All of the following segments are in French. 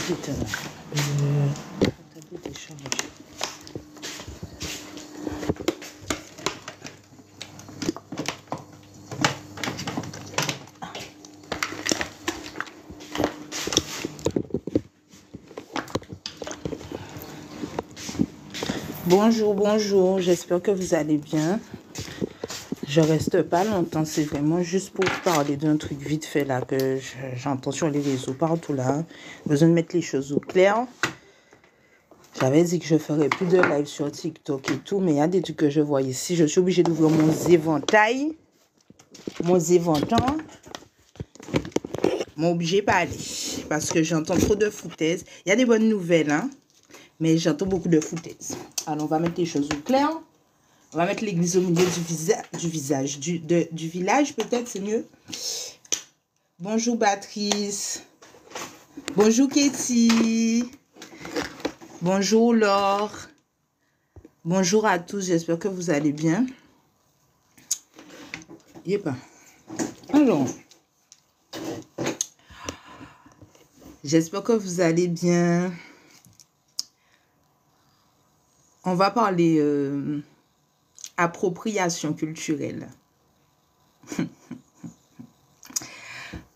Putain. Bonjour, bonjour, j'espère que vous allez bien. Je reste pas longtemps, c'est vraiment juste pour parler d'un truc vite fait là que j'entends sur les réseaux partout là. Besoin de mettre les choses au clair. J'avais dit que je ferais plus de live sur TikTok et tout, mais il y a des trucs que je vois ici. Je suis obligée d'ouvrir mon éventail. Mon éventail. M'obligé pas aller parce que j'entends trop de foutaises. Il y a des bonnes nouvelles, hein, mais j'entends beaucoup de foutaises. Alors, on va mettre les choses au clair. On va mettre l'église au milieu du village, peut-être, c'est mieux. Bonjour, Patrice. Bonjour, Katie. Bonjour, Laure. Bonjour à tous, j'espère que vous allez bien. Yépa. Alors, j'espère que vous allez bien. On va parler appropriation culturelle.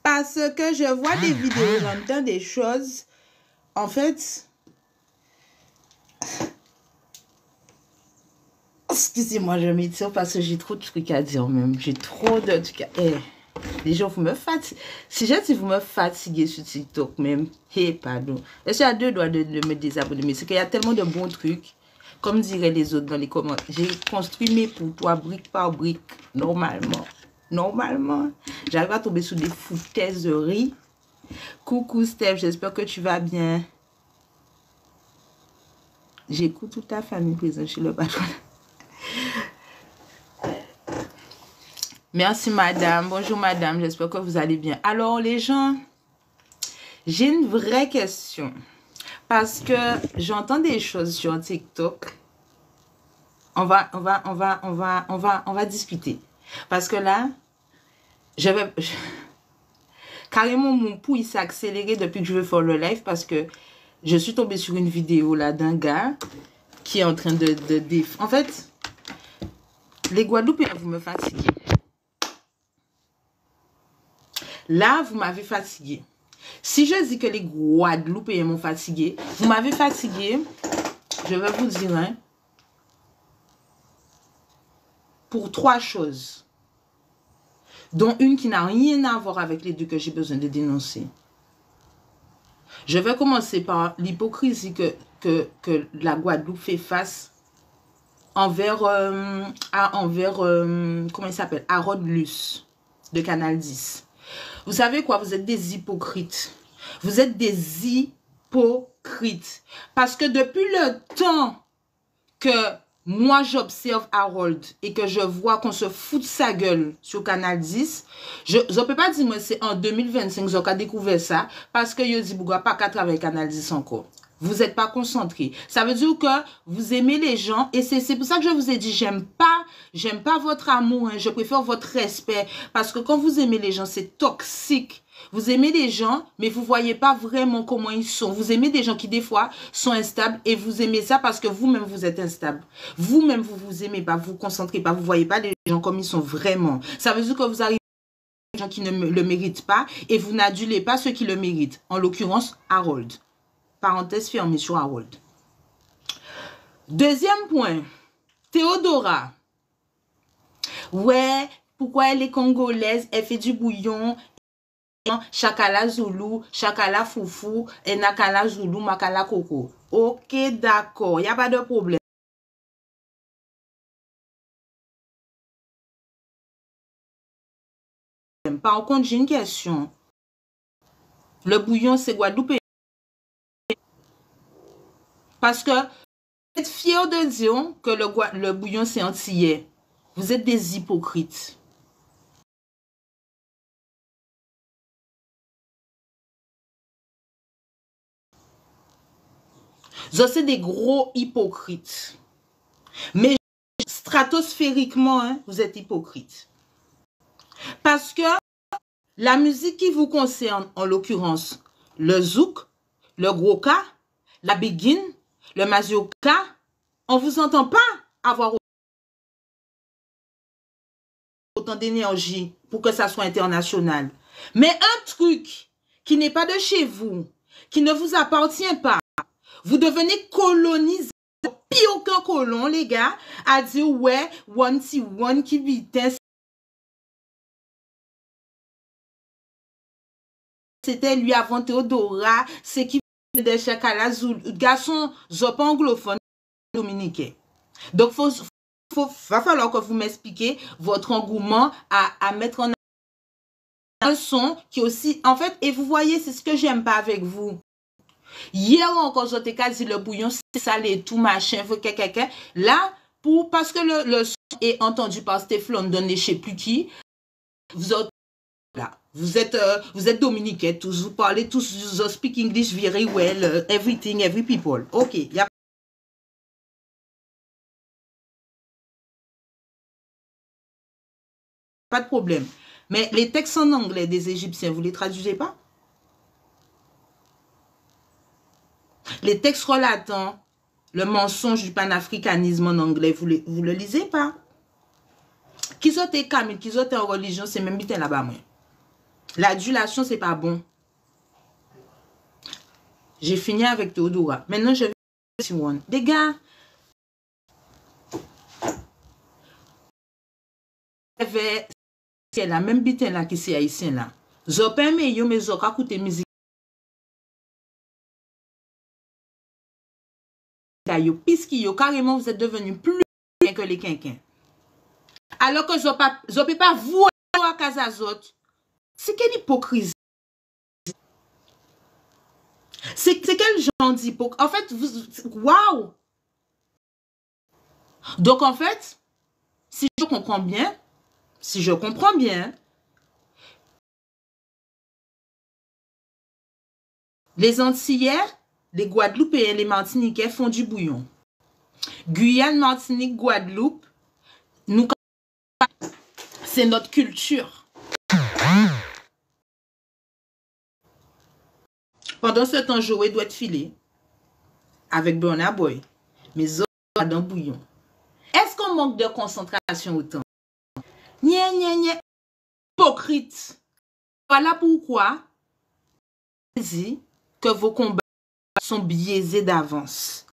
Parce que je vois des vidéos, j'entends des choses. En fait, excusez-moi, je m'étire parce que j'ai trop de trucs à dire même. J'ai trop de trucs à... les gens, vous me fatiguez. Si je dis vous me fatiguez sur TikTok même, pardon. Je suis à deux doigts de me désabonner, mais c'est qu'il y a tellement de bons trucs. Comme diraient les autres dans les commentaires, j'ai construit mes pour toi brique par brique, normalement. Normalement, j'arrive à tomber sous des foutaiseries. Coucou Steph, j'espère que tu vas bien. J'écoute toute ta famille présente chez le patron. Merci madame, bonjour madame, j'espère que vous allez bien. Alors les gens, j'ai une vraie question. Parce que j'entends des choses sur TikTok. On va discuter. Parce que là, carrément mon pouls il s'est accéléré depuis que je veux faire le live parce que je suis tombée sur une vidéo là d'un gars qui est en train de en fait, les Guadeloupéens, vous me fatiguez. Là, vous m'avez fatigué. Si je dis que les Guadeloupéens m'ont fatigué, vous m'avez fatigué, je vais vous dire, hein, pour trois choses, dont une qui n'a rien à voir avec les deux que j'ai besoin de dénoncer. Je vais commencer par l'hypocrisie que la Guadeloupe fait face envers, comment il s'appelle, Harold Luce de Canal 10. Vous savez quoi? Vous êtes des hypocrites. Vous êtes des hypocrites. Parce que depuis le temps que moi j'observe Harold et que je vois qu'on se fout de sa gueule sur Canal 10, je ne peux pas dire que c'est en 2025 que j'ai découvert ça parce que je dis que je ne pas qu'à travailler Canal 10 encore. Vous n'êtes pas concentré. Ça veut dire que vous aimez les gens et c'est pour ça que je vous ai dit, j'aime pas votre amour, hein, je préfère votre respect parce que quand vous aimez les gens, c'est toxique. Vous aimez les gens, mais vous ne voyez pas vraiment comment ils sont. Vous aimez des gens qui, des fois, sont instables et vous aimez ça parce que vous-même, vous êtes instable. Vous-même, vous ne vous aimez pas, vous ne vous concentrez pas, vous ne voyez pas les gens comme ils sont vraiment. Ça veut dire que vous arrivez à des gens qui ne le méritent pas et vous n'adulez pas ceux qui le méritent. En l'occurrence, Harold. Parenthèse fermée sur Harold. Deuxième point, Théodora. Ouais, pourquoi elle est congolaise, elle fait du bouillon, Chakala Zulu, Chakala Foufou, et Nakala Zulu, Makala Coco. Ok, d'accord, il n'y a pas de problème. Par contre, j'ai une question. Le bouillon, c'est Guadeloupe. Parce que vous êtes fiers de dire que le bouillon, c'est antillais. Vous êtes des hypocrites. Vous êtes des gros hypocrites. Mais stratosphériquement, hein, vous êtes hypocrites. Parce que la musique qui vous concerne, en l'occurrence, le zouk, le gros cas, la begin, le mazioka, on ne vous entend pas avoir autant d'énergie pour que ça soit international. Mais un truc qui n'est pas de chez vous, qui ne vous appartient pas, vous devenez colonisé. Puis aucun colon, les gars, a dit ouais, one qui vitesse. C'était lui avant Théodora, c'est qui de Chakala Zulu, garçon, zop anglophone dominicain. Donc, va falloir que vous m'expliquiez votre engouement à mettre en un son qui aussi, en fait, et vous voyez, c'est ce que j'aime pas avec vous. Hier encore, j'étais dit le bouillon, c'est salé, tout machin, faut quelqu'un. Là, parce que le son est entendu par Steph London et je sais plus qui, vous êtes là. Vous êtes dominicains tous, vous parlez tous, you speak English very well, everything, every people. Ok, il y a pas de problème. Mais les textes en anglais des Égyptiens, vous les traduisez pas? Les textes relatant le mensonge du panafricanisme en anglais, vous le lisez pas? Qui sont tes Camille, qui sont en religion, c'est même bien là-bas, moi. L'adulation, c'est pas bon. J'ai fini avec Théodora. Maintenant, je vais des gars. C'est la même bitin là qui c'est haïtien là. Zopé mais yo mais zoka koute musique. Puisque yo carrément vous êtes devenu plus bien que les quinquins. Alors que zopé pas vous à Casazot. C'est quelle hypocrisie. C'est quel genre d'hypocrisie. En fait, waouh. Donc en fait, si je comprends bien, les Antillais, les Guadeloupéens, les Martiniquais font du bouillon. Guyane, Martinique, Guadeloupe, c'est notre culture. Pendant ce temps, Joey doit être filé avec Burna Boy. Mais autres dans bouillon. Est-ce qu'on manque de concentration autant? Nya, nya, nya. Hypocrite. Voilà pourquoi je dis que vos combats sont biaisés d'avance.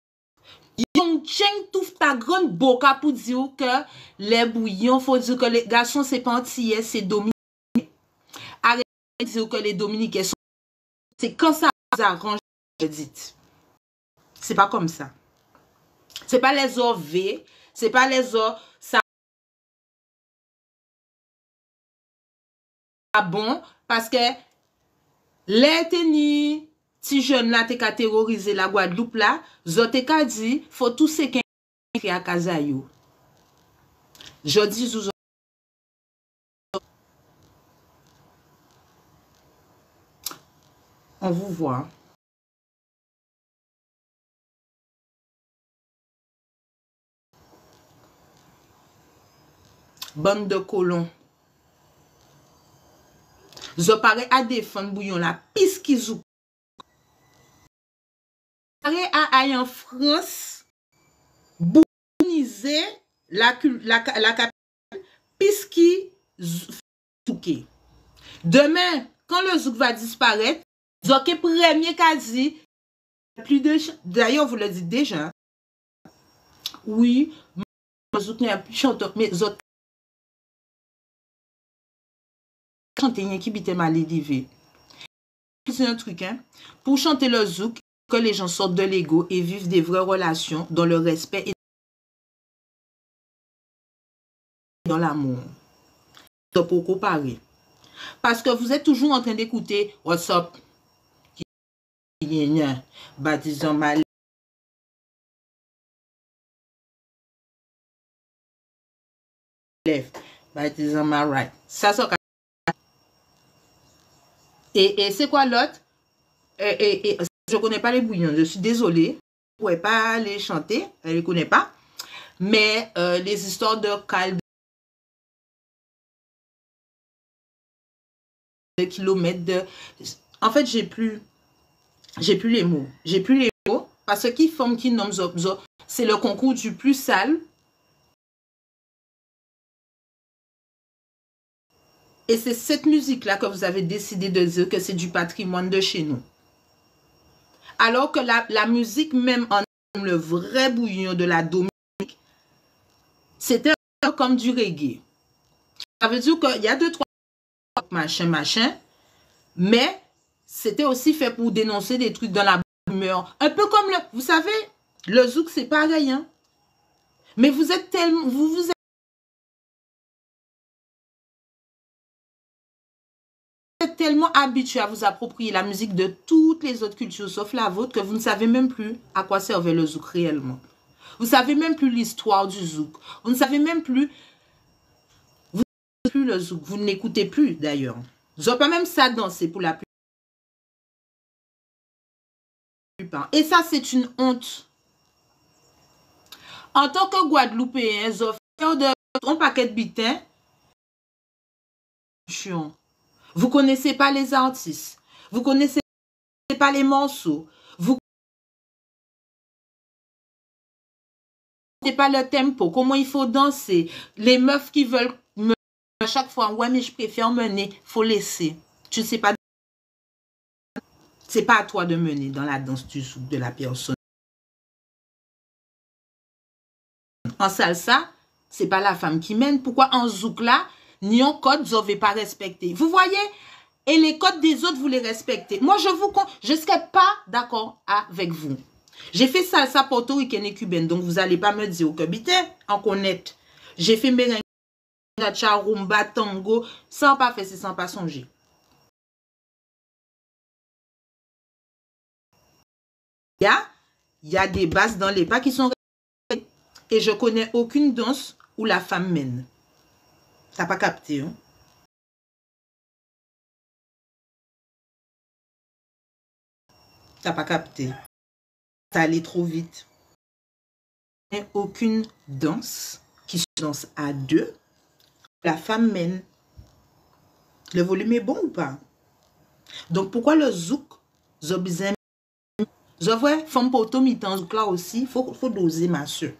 Yong Cheng touffe ta grande boca pour dire que les bouillons, faut dire que les garçons, c'est pas antillais, c'est dominicain. Arrêtez de dire que les dominicains sont. C'est quand ça vous arrange, je dites. C'est pas comme ça. C'est pas les OV, c'est pas les O. Ça bon, parce que les tenus, si jeune là, t'es qu'à terroriser la Guadeloupe là, zote ka dit, faut tous ces qui à Kazayou. Je dis aux on vous voit. Bande de colons. Zo pare à défendre bouillon la pis qui zou. Pare à aller en France bouilloniser la capitale pis qui zouké. Demain, quand le zouk va disparaître, zoké premier quasi plus de d'ailleurs vous le dites déjà. Oui, le zouk n'est plus chanteur mais zouk chanter qui bite mal élevé. C'est un truc, hein. Pour chanter le zouk, que les gens sortent de l'ego et vivent des vraies relations dans le respect et dans l'amour. Pour comparer. Parce que vous êtes toujours en train d'écouter What's up? Baptisant mal. Baptisant mal right. Ça, c'est et c'est quoi l'autre? Je ne connais pas les bouillons, je suis désolée. Je ne pourrais pas les chanter, je ne les connais pas. Mais les histoires de Cal de kilomètres de... En fait, j'ai plus... J'ai plus les mots. J'ai plus les mots. Parce qu'il forme qui nomme Zobzo. C'est le concours du plus sale. Et c'est cette musique-là que vous avez décidé de dire que c'est du patrimoine de chez nous. Alors que la musique, même en le vrai bouillon de la Dominique, c'était comme du reggae. Ça veut dire qu'il y a 2-3 machin, mais c'était aussi fait pour dénoncer des trucs dans la humeur. Un peu comme vous savez, le zouk, c'est pareil, hein. Mais vous êtes tellement, vous êtes tellement habitué à vous approprier la musique de toutes les autres cultures, sauf la vôtre, que vous ne savez même plus à quoi servait le zouk réellement. Vous ne savez même plus l'histoire du zouk. Vous ne savez même plus... Vous ne plus le zouk. Vous ne l'écoutez plus, d'ailleurs. Vous n'avez pas même ça danser pour la plupart. Et ça, c'est une honte. En tant que Guadeloupéen, vous avez de un paquet de bitins. Vous ne connaissez pas les artistes. Vous ne connaissez pas les morceaux. Vous ne connaissez pas le tempo. Comment il faut danser. Les meufs qui veulent me à chaque fois. Ouais, mais je préfère mener. Il faut laisser. Tu ne sais pas. C'est pas à toi de mener dans la danse du zouk de la personne. En salsa, c'est pas la femme qui mène. Pourquoi en zouk là, ni en code, vous n'avez pas respecté. Vous voyez? Et les codes des autres, vous les respectez. Moi, je ne serais pas d'accord avec vous. J'ai fait salsa portoricaine et cubaine. Donc, vous n'allez pas me dire que bité, en connaître. J'ai fait merengue, rumba, tango, sans pas faire, sans pas songer. Il y a des bases dans les pas qui sont respectées. Et je connais aucune danse où la femme mène. T'as pas capté, hein? T'as pas capté. T'as allé trop vite. Il n'y a aucune danse qui se danse à deux. La femme mène. Le volume est bon ou pas? Donc, pourquoi le zouk, zobizem, zovre, femme pour automitan, zouk là aussi, faut doser, ma soeur.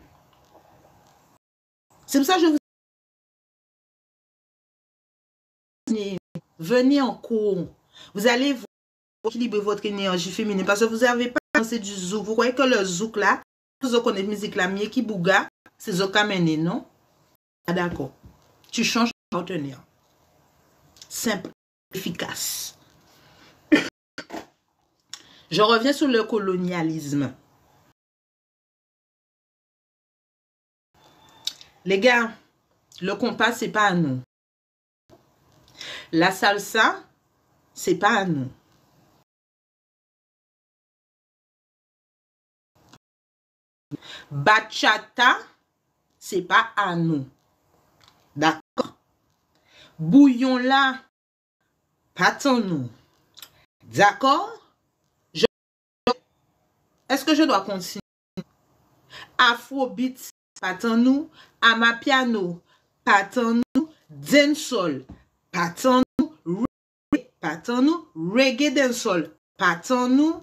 C'est pour ça que je vous dis, venez en cours. Vous allez équilibrer votre énergie féminine parce que vous n'avez pas dansé du zouk. Vous croyez que le zouk là, vous connaissez musique là, mieux qui bouga, c'est zouk amené, non? Ah, d'accord. Tu changes de partenaire. Simple, efficace. Je reviens sur le colonialisme. Les gars, le compas, c'est pas à nous. La salsa, c'est pas à nous. Bachata, c'est pas à nous. D'accord? Bouillon là, pas tant nous. D'accord? Est-ce que je dois continuer? Afrobeat, pas tant nous. Amapiano, pas tant nous. Dancehall, pas tant nous. Reggae, pas tant nous. Reggae dancehall, pas tant nous.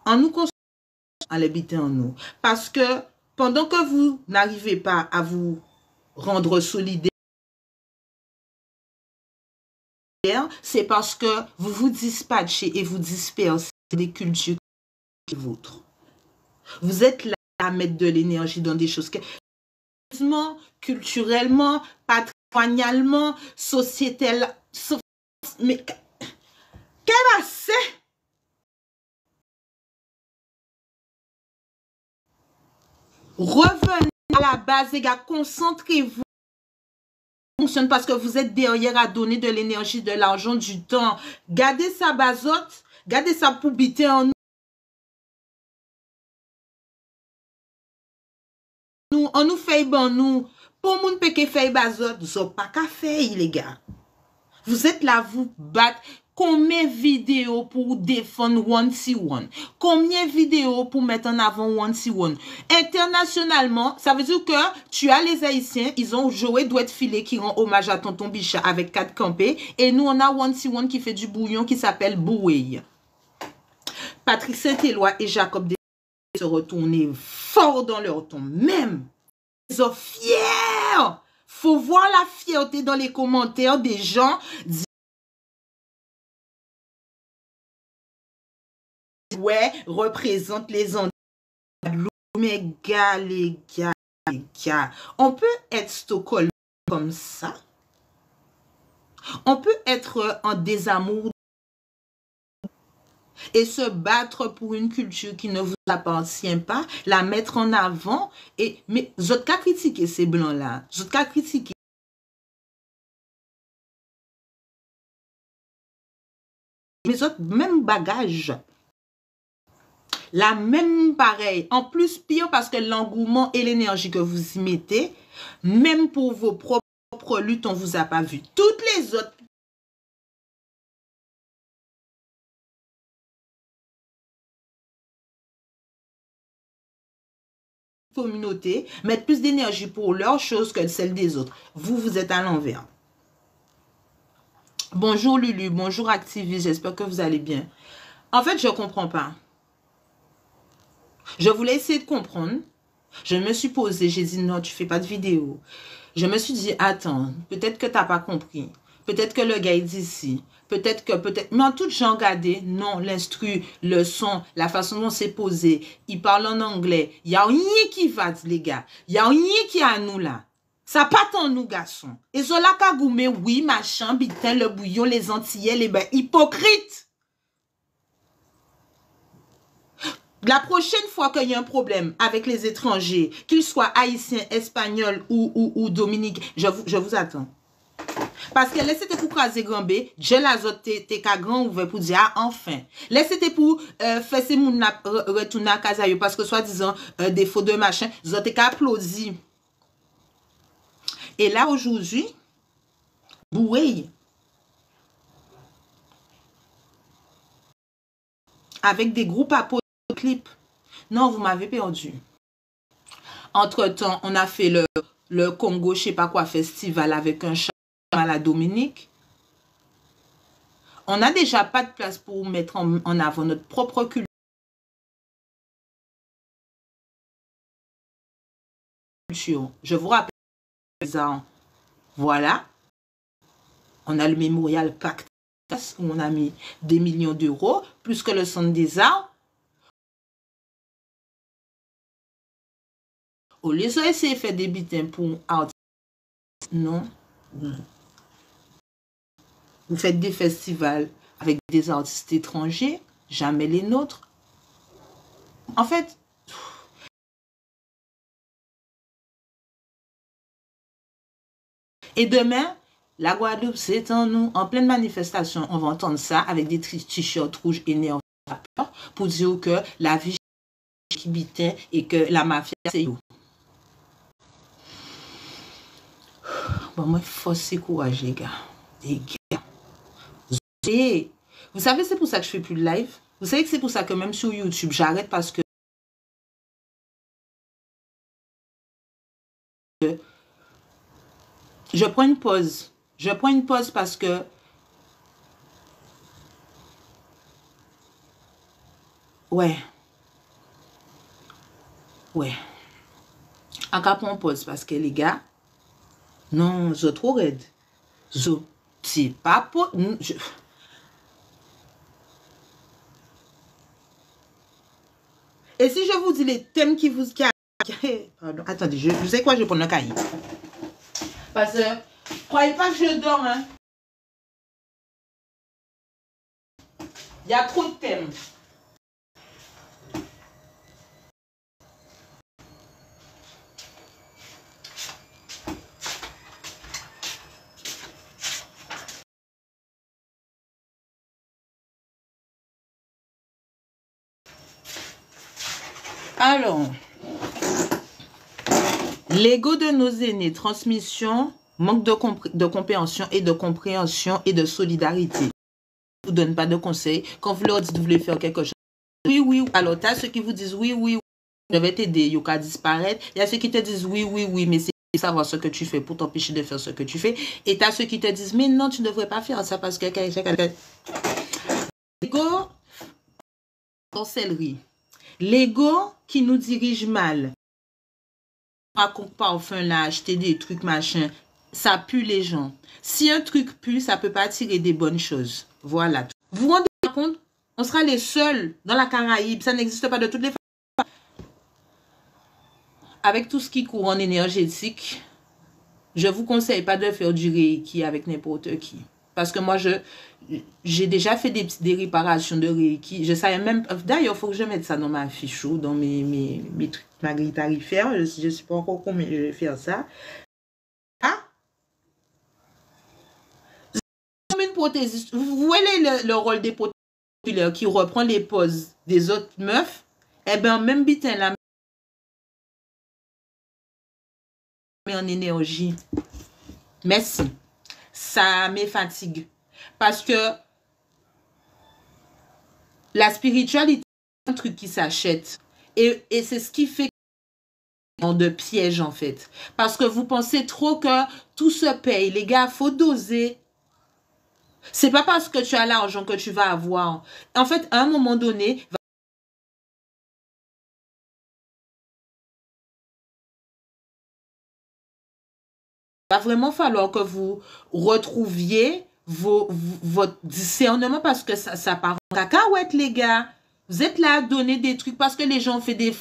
En nous construisant, en l'habiter en nous. Parce que pendant que vous n'arrivez pas à vous rendre solidaire, c'est parce que vous vous dispatchez et vous dispersez des cultures vôtres. Vous êtes là à mettre de l'énergie dans des choses que culturellement, patrimonialement, sociétalement, mais quel assez? Revenez à la base, les gars, concentrez-vous. Fonctionne parce que vous êtes derrière à donner de l'énergie, de l'argent, du temps. Gardez sa bazotte, gardez sa poubité en nous. On nous fait bon nous. Pour moun peke fait bazotte, vous n'avez pas qu'à faire, les gars. Vous êtes là, vous battre. Combien de vidéos pour défendre One C One? Combien de vidéos pour mettre en avant One C One? Internationalement, ça veut dire que tu as les Haïtiens, ils ont joué Douette Filet qui rend hommage à Tonton Bichat avec 4 campés. Et nous, on a One C One qui fait du bouillon qui s'appelle Boué. Patrick Saint-Éloi et Jacob se retourner fort dans leur tombe. Même, ils sont fiers. Faut voir la fierté dans les commentaires des gens. Ouais, représente les Antilles. Mais gars, les gars, on peut être Stockholm comme ça. On peut être en désamour et se battre pour une culture qui ne vous appartient pas, la mettre en avant. Mais vous n'avez qu'à critiquer ces blancs-là. Vous n'avez qu'à critiquer. Mais vous même bagage. La même pareil. En plus, pire parce que l'engouement et l'énergie que vous y mettez, même pour vos propres luttes, on ne vous a pas vu. Toutes les autres. Communauté mettent plus d'énergie pour leurs choses que celle des autres. Vous, vous êtes à l'envers. Bonjour Lulu, bonjour activiste, j'espère que vous allez bien. En fait, je ne comprends pas. Je voulais essayer de comprendre. Je me suis posée, j'ai dit non, tu ne fais pas de vidéo. Je me suis dit, attends, peut-être que tu n'as pas compris. Peut-être que le gars est d'ici. Peut-être. Mais en tout, j'ai regardé, non, l'instru, le son, la façon dont c'est posé. Il parle en anglais. Il n'y a rien qui va, les gars. Il n'y a rien qui est à nous là. Ça pas tant nous, garçons. Et Zola Kagoumé, oui, machin, bitin, le bouillon, les Antillais, les ben, hypocrites. La prochaine fois qu'il y a un problème avec les étrangers, qu'ils soient haïtiens, espagnols ou dominicains, je vous attends. Parce que laissez-te pour craser Gambé, j'ai la zote t'es grand ouvert pour dire, ah, enfin. Laissez-te pour faire ces moun retourner à Kazayo parce que soi-disant, défaut de machin, zote t'es applaudi. Et là, aujourd'hui, boué, avec des groupes à clip. Non, vous m'avez perdu. Entre-temps, on a fait le Congo, je sais pas quoi, festival avec un chant à la Dominique. On n'a déjà pas de place pour mettre en avant notre propre culture. Je vous rappelle, voilà, on a le mémorial Cactus où on a mis des millions d'euros, plus que le centre des arts. Au lieu de essayer de faire des bitins pour artistes, non. Vous faites des festivals avec des artistes étrangers, jamais les nôtres. En fait, et demain, la Guadeloupe, c'est en nous, en pleine manifestation, on va entendre ça avec des t-shirts rouges énervés pour dire que la vie qui bitait et que la mafia, c'est où. Bon, moi, il faut se courage, les gars. Les gars. Et, vous savez, c'est pour ça que je fais plus de live. Vous savez que c'est pour ça que même sur YouTube, j'arrête parce que je prends une pause. Je prends une pause parce que ouais. Encore prends une pause parce que les gars, non, je trop raide. C'est pas pour... Et si je vous dis les thèmes qui vous... Pardon, attendez, je sais quoi, je vais prendre le cahier. Parce que, croyez pas que je dors, hein. Il y a trop de thèmes. Alors, l'ego de nos aînés, transmission, manque de compréhension et de solidarité. Ils ne vous donnent pas de conseils. Quand vous leur dites que vous voulez faire quelque chose, oui. Alors, tu as ceux qui vous disent oui, je vais t'aider, il va disparaître. Il y a ceux qui te disent oui, mais c'est savoir ce que tu fais pour t'empêcher de faire ce que tu fais. Et tu as ceux qui te disent, mais non, tu ne devrais pas faire ça parce que l'ego sorcellerie. L'ego qui nous dirige mal. Raconte parfum là, acheter des trucs machin, ça pue les gens. Si un truc pue, ça peut pas attirer des bonnes choses. Voilà. Vous vous rendez compte? On sera les seuls dans la Caraïbe. Ça n'existe pas de toutes les façons. Avec tout ce qui court en énergétique, je vous conseille pas de faire du Reiki avec n'importe qui. Parce que moi, j'ai déjà fait des réparations de Reiki. Je savais même... D'ailleurs, il faut que je mette ça dans ma fiche, dans mes trucs, ma grille tarifaire. Je ne sais pas encore combien je vais faire ça. Ah! Comme une prothésiste. Vous voyez le rôle des prothésistes qui reprend les poses des autres meufs? Eh bien, même bitin, là, mais en énergie. Merci. Ça me fatigue. Parce que la spiritualité, c'est un truc qui s'achète. Et c'est ce qui fait de piège, en fait. Parce que vous pensez trop que tout se paye. Les gars, faut doser. C'est pas parce que tu as l'argent que tu vas avoir. En fait, à un moment donné, va vraiment falloir que vous retrouviez votre discernement parce que ça part en cacahuète, les gars. Vous êtes là à donner des trucs parce que les gens ont fait des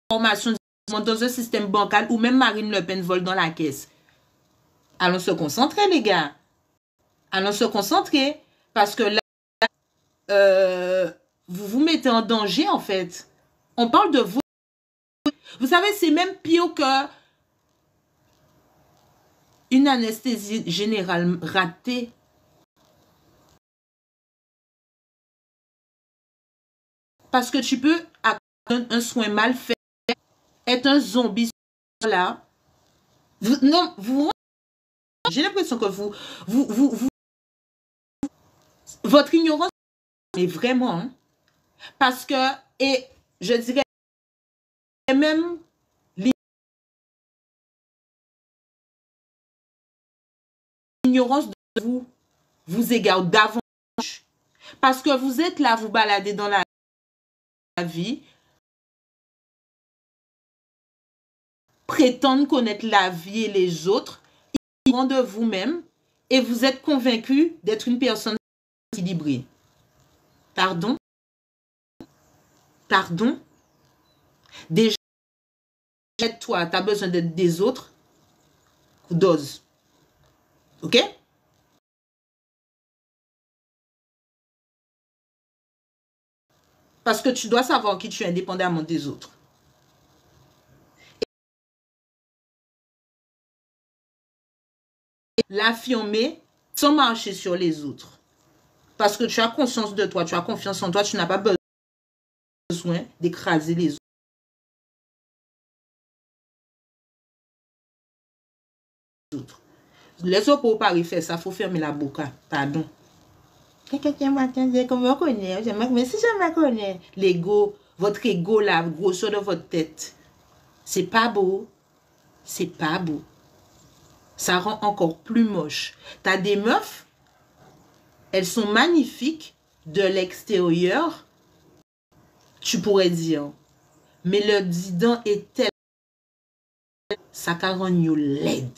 formations dans un système bancal ou même Marine Le Pen vole dans la caisse. Allons se concentrer, les gars. Allons se concentrer parce que là, vous vous mettez en danger, en fait. On parle de vous. Vous savez, c'est même pire que une anesthésie générale ratée. Parce que tu peux, à un soin mal fait, être un zombie là. Non, j'ai l'impression que votre ignorance est vraiment, hein, parce que, et je dirais même l'ignorance de vous égare davantage, parce que vous êtes là, vous baladez dans la vie, prétendre connaître la vie et les autres, de vous-même, et vous êtes convaincu d'être une personne équilibrée. Pardon? Pardon? Déjà, toi, tu as besoin d'être des autres, dose. OK? Parce que tu dois savoir qui tu es indépendamment des autres. L'affirmer sans marcher sur les autres. Parce que tu as conscience de toi, tu as confiance en toi, tu n'as pas besoin d'écraser les autres. Les autres pour pas faire ça, il faut fermer la bouche. Pardon. Quelqu'un m'a dit qu'on me connaît. Mais si je me connais, l'ego, votre ego, la grosseur de votre tête, c'est pas beau. C'est pas beau. Ça rend encore plus moche. T'as des meufs, elles sont magnifiques de l'extérieur, tu pourrais dire. Mais le didon est tel, ça rend you laid.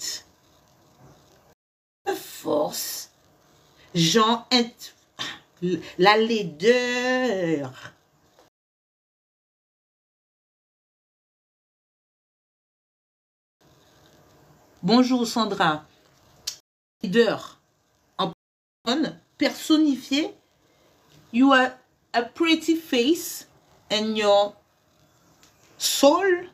Force. Genre, la laideur. Bonjour Sandra. Laideur. En personne personnifiée. You are a pretty face and your soul,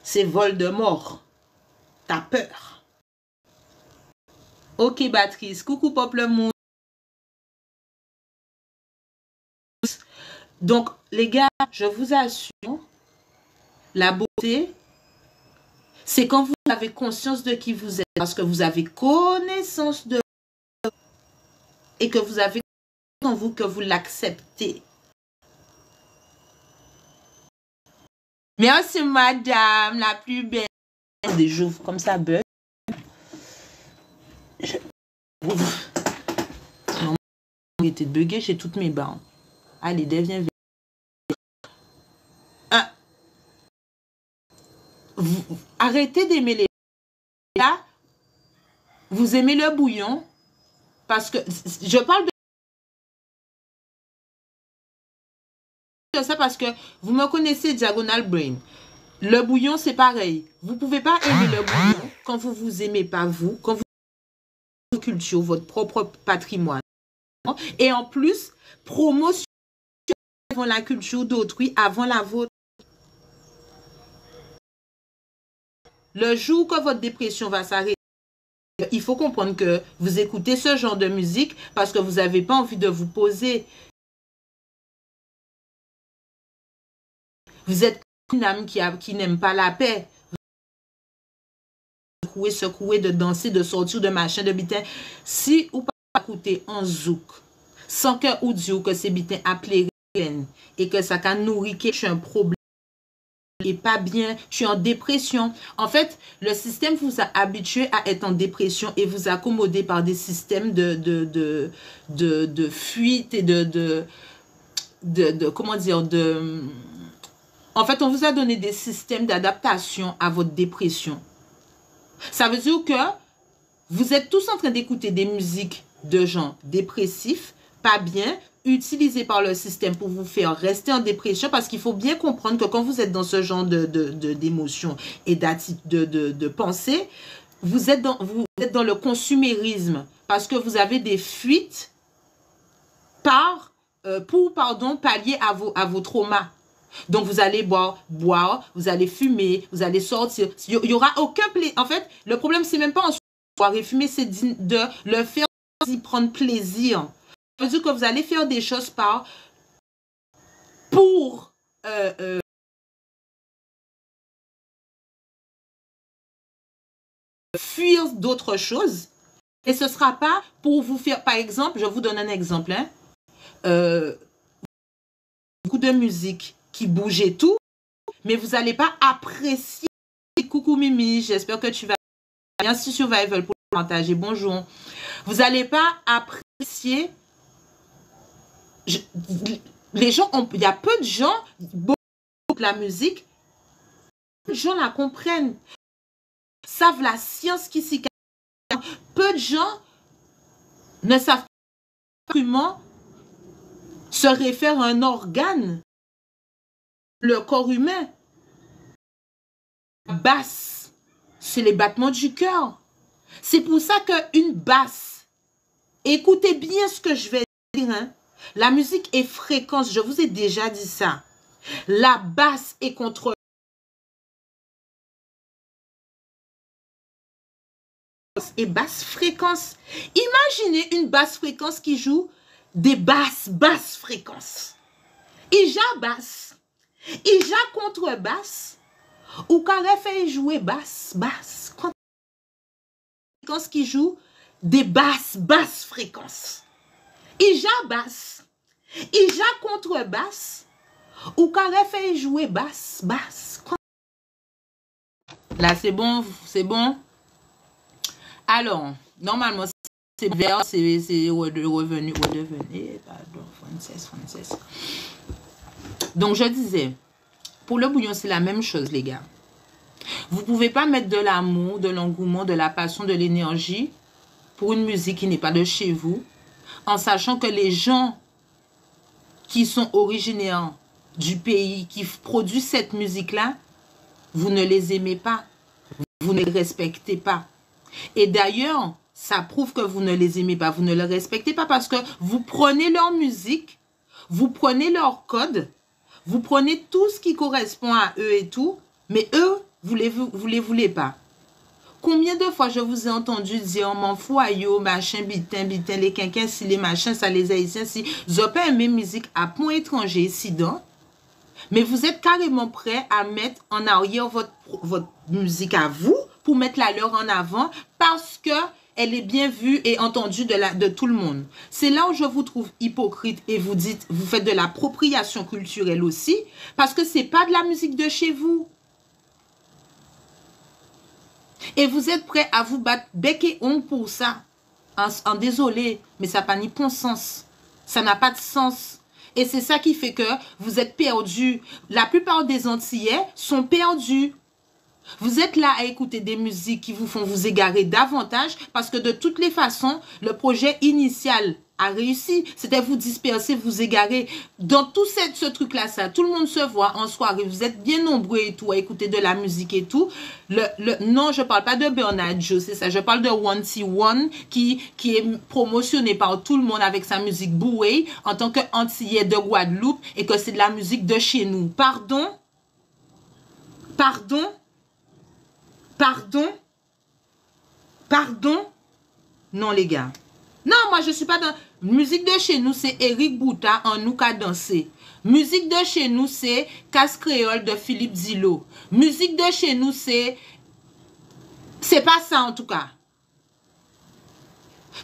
c'est Voldemort. T'as peur. Ok, Batrice. Coucou, Peuple Monde. Donc, les gars, je vous assure, la beauté, c'est quand vous avez conscience de qui vous êtes. Parce que vous avez connaissance de vous. Et que vous avez en vous que vous l'acceptez. Merci, madame, la plus belle. Des jours comme ça, bug. arrêter de bugger, j'ai toutes mes barres. Allez, deviens arrêtez d'aimer les là. Vous aimez le bouillon parce que je parle de ça parce que vous me connaissez, Diagonal Brain. Le bouillon, c'est pareil. Vous ne pouvez pas aimer le bouillon quand vous ne vous aimez pas vous, quand vous votre culture, votre propre patrimoine. Et en plus, promotion avant la culture d'autrui, avant la vôtre. Le jour que votre dépression va s'arrêter, il faut comprendre que vous écoutez ce genre de musique parce que vous n'avez pas envie de vous poser. Vous êtes une âme qui n'aime pas la paix. Secouer, de danser, de sortir de machin, de bitin. Si vous pas écouter en zouk, sans que vous dites que c'est bitin appelé et que ça can nourrir que je suis un problème et pas bien, je suis en dépression. En fait, le système vous a habitué à être en dépression et vous accommoder par des systèmes de fuite et comment dire, en fait, on vous a donné des systèmes d'adaptation à votre dépression. Ça veut dire que vous êtes tous en train d'écouter des musiques de gens dépressifs, pas bien, utilisées par le système pour vous faire rester en dépression, parce qu'il faut bien comprendre que quand vous êtes dans ce genre d'émotions et de pensée, vous êtes dans le consumérisme, parce que vous avez des fuites pour pallier à vos traumas. Donc, vous allez boire, vous allez fumer, vous allez sortir. Il n'y aura aucun plaisir. En fait, le problème, c'est même pas en boire et fumer, c'est de le faire d'y prendre plaisir. Ça veut dire que vous allez faire des choses pour fuir d'autres choses. Et ce ne sera pas pour vous faire, par exemple, je vous donne un exemple, hein, beaucoup de musique qui bouge et tout, mais vous n'allez pas apprécier. Coucou Mimi, j'espère que tu vas bien sur Survival pour partager. Bonjour. Vous n'allez pas apprécier. Les gens, il y a peu de gens, beaucoup de la musique, peu de gens la comprennent, savent la science qui s'y cache. Peu de gens ne savent pas comment se réfère à un organe, le corps humain. Basse, c'est les battements du cœur. C'est pour ça qu'une basse, écoutez bien ce que je vais dire, hein. La musique est fréquence, je vous ai déjà dit ça. La basse est contre et basse fréquence. Imaginez une basse fréquence qui joue des basses fréquences. Ija basse, Ija contrebasse, ou carré fait jouer basse. Fréquence qui joue des basses fréquences. Ija basse, Ija contrebasse, ou carré fait jouer basse. Là, c'est bon, c'est bon. Alors, normalement, c'est vers, c'est revenu, pardon, Frances. Donc, je disais, pour le bouillon, c'est la même chose, les gars. Vous ne pouvez pas mettre de l'amour, de l'engouement, de la passion, de l'énergie pour une musique qui n'est pas de chez vous, en sachant que les gens qui sont originaires du pays, qui produisent cette musique-là, vous ne les aimez pas, vous ne les respectez pas. Et d'ailleurs, ça prouve que vous ne les aimez pas, vous ne les respectez pas parce que vous prenez leur musique, vous prenez leur code, vous prenez tout ce qui correspond à eux et tout, mais eux, vous les voulez pas. Combien de fois je vous ai entendu dire, m'en fous à yo, machin, bitin, les quinquins, si les machins, ça les haïtiens, si, vous n'avez pas aimé musique à point étranger, ici, donc, mais vous êtes carrément prêt à mettre en arrière votre musique à vous, pour mettre la leur en avant, parce que elle est bien vue et entendue de tout le monde. C'est là où je vous trouve hypocrite et vous dites, vous faites de l'appropriation culturelle aussi, parce que c'est pas de la musique de chez vous. Et vous êtes prêt à vous battre bec et ongle pour ça. En désolé, mais ça n'a pas ni bon sens. Ça n'a pas de sens. Et c'est ça qui fait que vous êtes perdus. La plupart des Antillais sont perdus. Vous êtes là à écouter des musiques qui vous font vous égarer davantage parce que de toutes les façons, le projet initial a réussi. C'était vous disperser, vous égarer. Dans tout ce truc-là, ça, tout le monde se voit en soirée. Vous êtes bien nombreux et tout à écouter de la musique et tout. Non, je parle pas de Bernard Joe, c'est ça. Je parle de One T One qui est promotionné par tout le monde avec sa musique Boué en tant qu'antillais de Guadeloupe et que c'est de la musique de chez nous. Pardon? Pardon? Pardon? Pardon? Non, les gars. Non, moi, je suis pas dans... Musique de chez nous, c'est Eric Bouta en nous qu'a dansé. Musique de chez nous, c'est Casse Créole de Philippe Zilo. Musique de chez nous, c'est... C'est pas ça, en tout cas.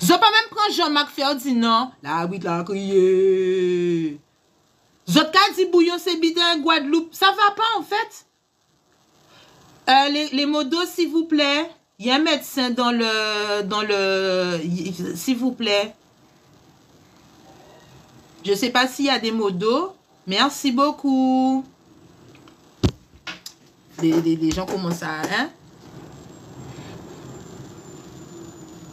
Je peux même prendre Jean-Marc Ferdinand. La oui, la crié. Zot ka dit bouillon, c'est bidin Guadeloupe. Ça va pas, en fait. Les modos, s'il vous plaît. Il y a un médecin dans le s'il vous plaît. Je ne sais pas s'il y a des modos. Merci beaucoup. Les gens commencent à... Hein?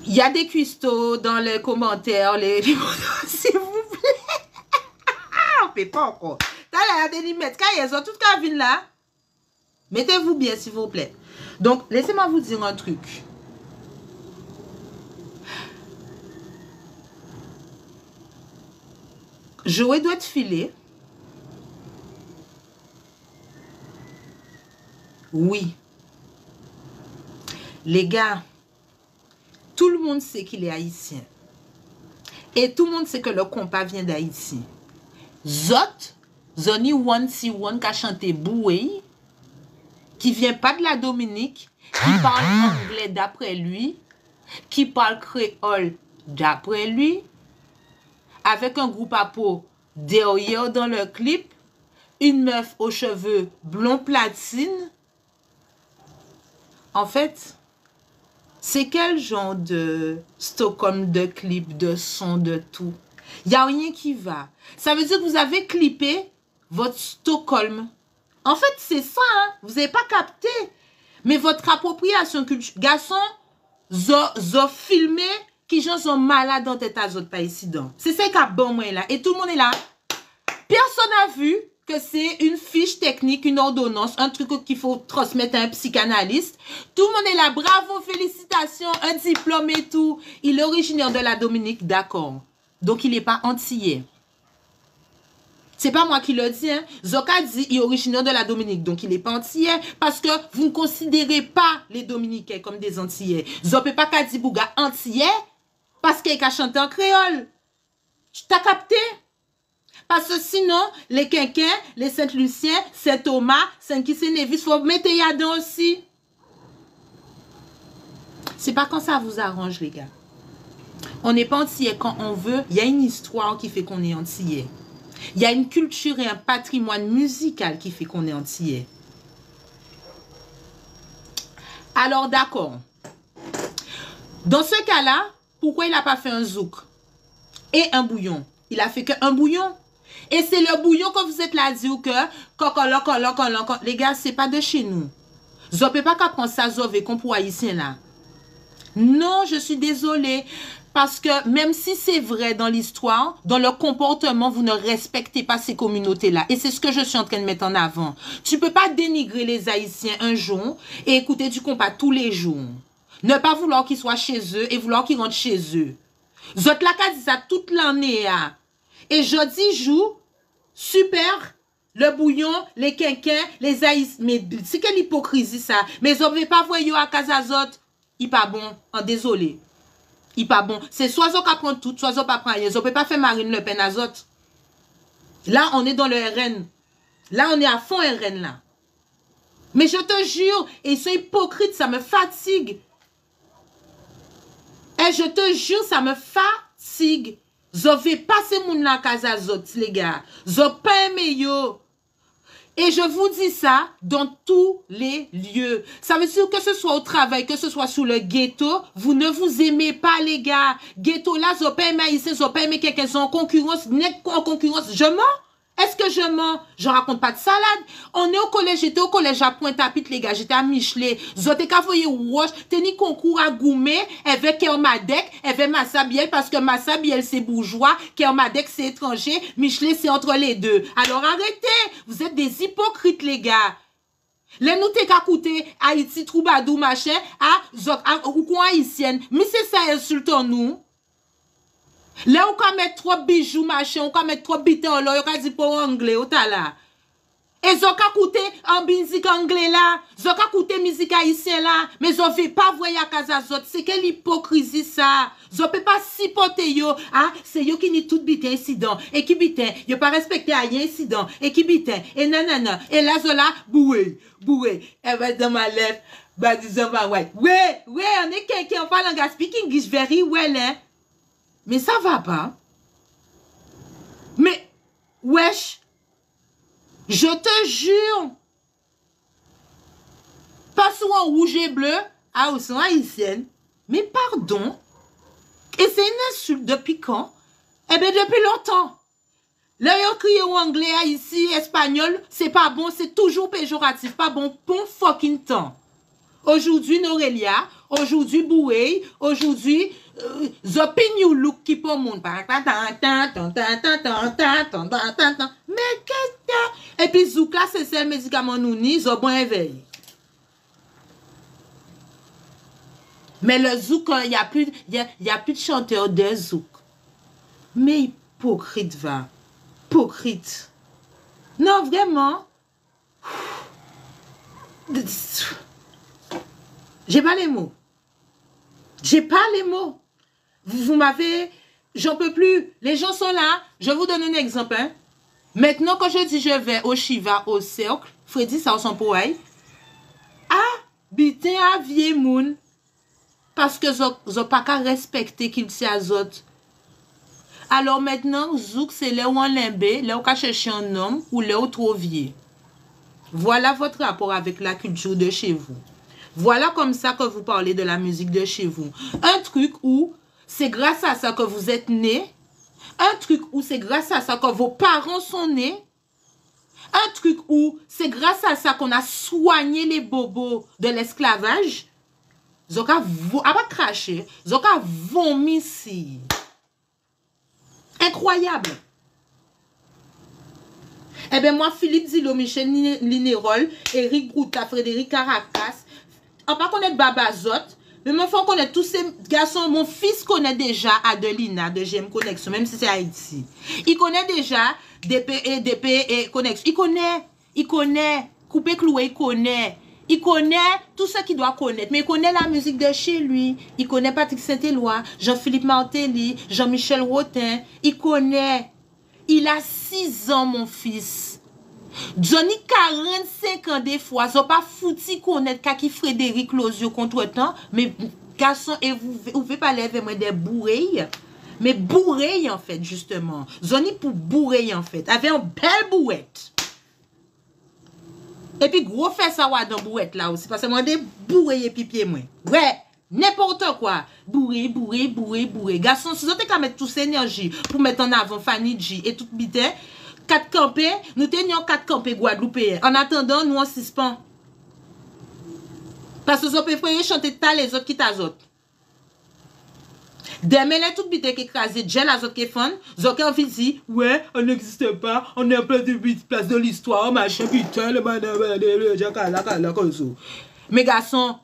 Il y a des cuistots dans les commentaires. Les modos, s'il vous plaît. On ne fait pas encore. T'as l'air des limites. Quand ils ont toute cabine là. Mettez-vous bien, s'il vous plaît. Donc, laissez-moi vous dire un truc. Joey doit être filé. Oui. Les gars, tout le monde sait qu'il est haïtien. Et tout le monde sait que le compas vient d'Haïti. Zot, Zoni One Si One qui a chanté Boué, qui vient pas de la Dominique, qui parle anglais d'après lui, qui parle créole d'après lui, avec un groupe à peau derrière dans le clip, une meuf aux cheveux blond platine. En fait, c'est quel genre de Stockholm de clip, de son, de tout? Il n'y a rien qui va. Ça veut dire que vous avez clippé votre Stockholm. En fait, c'est ça, hein? Vous n'avez pas capté. Mais votre appropriation culturelle, garçon, zo filmé, qui gens sont malades dans tête à autres pas ici donc. C'est ça qui a bon moi là. Et tout le monde est là. Personne n'a vu que c'est une fiche technique, une ordonnance, un truc qu'il faut transmettre à un psychanalyste. Tout le monde est là. Bravo, félicitations, un diplôme et tout. Il est originaire de la Dominique, d'accord. Donc, il n'est pas antillais. C'est pas moi qui le dis, hein. Zoka dit il est originaire de la Dominique, donc il n'est pas antillais, parce que vous ne considérez pas les Dominicains comme des antillais. Zope pas qu'à dire bouga antillais, parce qu'il a chanté en créole. T'as capté? Parce que sinon, les Quinquins, les Saint-Lucien, Saint-Thomas, Saint-Kissé-Névis, faut mettre yadon aussi. C'est pas quand ça vous arrange, les gars. On n'est pas antillais quand on veut. Il y a une histoire qui fait qu'on est antillais. Il y a une culture et un patrimoine musical qui fait qu'on est antillais. Alors, d'accord. Dans ce cas-là, pourquoi il n'a pas fait un zouk et un bouillon? Il a fait qu'un bouillon. Et c'est le bouillon que vous êtes là à dire que les gars, c'est pas de chez nous. Je ne peux pas prendre ça qu'on pour haïtien là. Non, je suis désolée. Parce que même si c'est vrai dans l'histoire, dans le comportement, vous ne respectez pas ces communautés-là. Et c'est ce que je suis en train de mettre en avant. Tu ne peux pas dénigrer les Haïtiens un jour et écouter du compas tous les jours. Ne pas vouloir qu'ils soient chez eux et vouloir qu'ils rentrent chez eux. Zot la ka dit ça toute l'année. Et jeudi jour, super, le bouillon, les quinquins, les Haïtiens. Mais c'est quelle hypocrisie ça. Mais on ne veut pas voir yo à Kazazot. Il pas bon, désolé. Il pas bon. C'est soit zo ka prend tout, soit zo pas prend rien. Zo peut pas faire Marine Le Pen à autres. Là, on est dans le RN. Là, on est à fond RN là. Mais je te jure, ils sont hypocrites, ça me fatigue. Et je te jure, ça me fatigue. Zo vais passer moun la casa zot, les gars. Zo pas aimé yo. Et je vous dis ça dans tous les lieux. Ça veut dire que ce soit au travail, que ce soit sous le ghetto, vous ne vous aimez pas, les gars. Ghetto là, vous pas aimé haïtien, vous pas aimé quelqu'un, sont en concurrence, n'est en concurrence. Je mens? Est-ce que je mens? Je raconte pas de salade. On est au collège, j'étais au collège à Pointe-à-Pitre, les gars, j'étais à Michelet. Zote ka voye wash, teni concours à Goumet, avec Kermadec, avec Massabielle, parce que Massabielle c'est bourgeois, Kermadec c'est étranger, Michelet c'est entre les deux. Alors arrêtez, vous êtes des hypocrites, les gars. Les nous t'es qu'à coûter Haïti, Troubadou, machin, ou quoi haïtienne. Mais c'est ça, insultons-nous. Là, on peut mettre trop bijoux, machin, on peut mettre trop bitin, là, on peut dire pour anglais, ou ta là. Et zo ka coûté en musique anglais là, zo ka coûté musique haïtien là, mais zo veut pas voir à casa zot, c'est quelle hypocrisie ça. Zo peut pas supporter yo, ah, c'est yo qui ni tout bitin incident, et qui bitin, yo pas respecté rien incident, et qui bitin, et nanana, et là zo là, boué, et ben dans ma lèvre, bah disons bah ouais, on est quelqu'un, on parle en speaking English very well, hein. Mais ça va pas. Mais, wesh, je te jure, pas souvent rouge et bleu, ah, ou sont haïtiennes. Mais pardon, et c'est une insulte depuis quand? Eh bien, depuis longtemps. Là, ils ont crié en anglais, ici, espagnol, c'est pas bon, c'est toujours péjoratif, pas bon, bon fucking temps. Aujourd'hui, Norelia, aujourd'hui, Boué, aujourd'hui, Zopin look qui pour monde. Mais qu'est-ce que... Et puis, Zouk là, c'est un médicament nous ni, ils ont bon éveil. Mais le Zouk, il n'y a plus de chanteur de Zouk. Mais hypocrite, va. Hypocrite. Non, vraiment. J'ai pas les mots. J'ai pas les mots. Vous m'avez... J'en peux plus. Les gens sont là. Je vous donne un exemple. Hein. Maintenant, quand je dis je vais au Shiva, au cercle, Freddy, ça ressemble pour elle. Ah, bitin à vieux moun. Parce que je pas qu'à respecter qu'il s'y azote. Alors maintenant, Zouk, c'est là où on limbe, là où on cherche un homme, ou là où trop vieux. Voilà votre rapport avec la culture de chez vous. Voilà comme ça que vous parlez de la musique de chez vous. Un truc où c'est grâce à ça que vous êtes né. Un truc où c'est grâce à ça que vos parents sont nés. Un truc où c'est grâce à ça qu'on a soigné les bobos de l'esclavage. Zoka pas craché. Zoka vomi ici. Incroyable. Eh bien, moi, Philippe Zilo, Michel Linerol, Eric Brouta, Frédéric Caracas, on va connaître Babazot, mais moi, il faut connaître tous ces garçons. Mon fils connaît déjà Adelina de GM Connexion, même si c'est Haïti. Il connaît déjà DP et Connexion. Il connaît, Coupé Cloué, il connaît tout ce qu'il doit connaître. Mais il connaît la musique de chez lui. Il connaît Patrick Saint-Éloi, Jean-Philippe Martelly, Jean-Michel Rotin. Il connaît. Il a 6 ans, mon fils. Johnny 45 ans des fois. Ils n'ont pas foutu connaître qui Frédéric Lozio contre-temps. Mais garçon, et vous pouvez parler avec moi des bourreilles. Mais bourreilles, en fait, justement. Johnny pour bourreilles, en fait. Avec une belle bourrette. Et puis, gros fait ça dans bourrette là aussi. Parce que moi, des bourreilles et pipiers, moi. Ouais. N'importe quoi. Bourré. Garçon, si vous avez qu'à mettre toute cette énergie pour mettre en avant Fanny G et tout bité, 4 campés, nous tenions 4 campés Guadeloupéens. En attendant, nous en suspens. Parce que vous préférez chanter tas les autres qui t'azotent. Demain, les tout bité qui écrasé, j'ai la autres qui font, vous avez envie de dire, ouais, on n'existe pas, on est en place de l'histoire, machin, putain, le madame, mes garçons,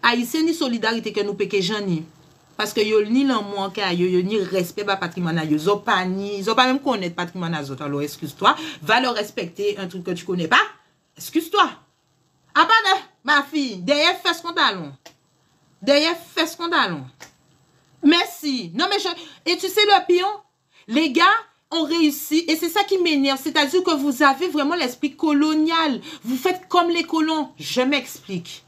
Haïtien ni solidarité que nous péquons Jeanni. Parce que yo ni l'amour que yo ni respect ba patrimoine yo. Zo pas même connaître patrimoine azot. Alors excuse-toi, va le respecter un truc que tu connais pas. Excuse-toi. Ah pas ma fille, derrière fait scandalon. Merci. Non mais et tu sais le pion, les gars ont réussi et c'est ça qui m'énerve, c'est-à-dire que vous avez vraiment l'esprit colonial. Vous faites comme les colons. Je m'explique.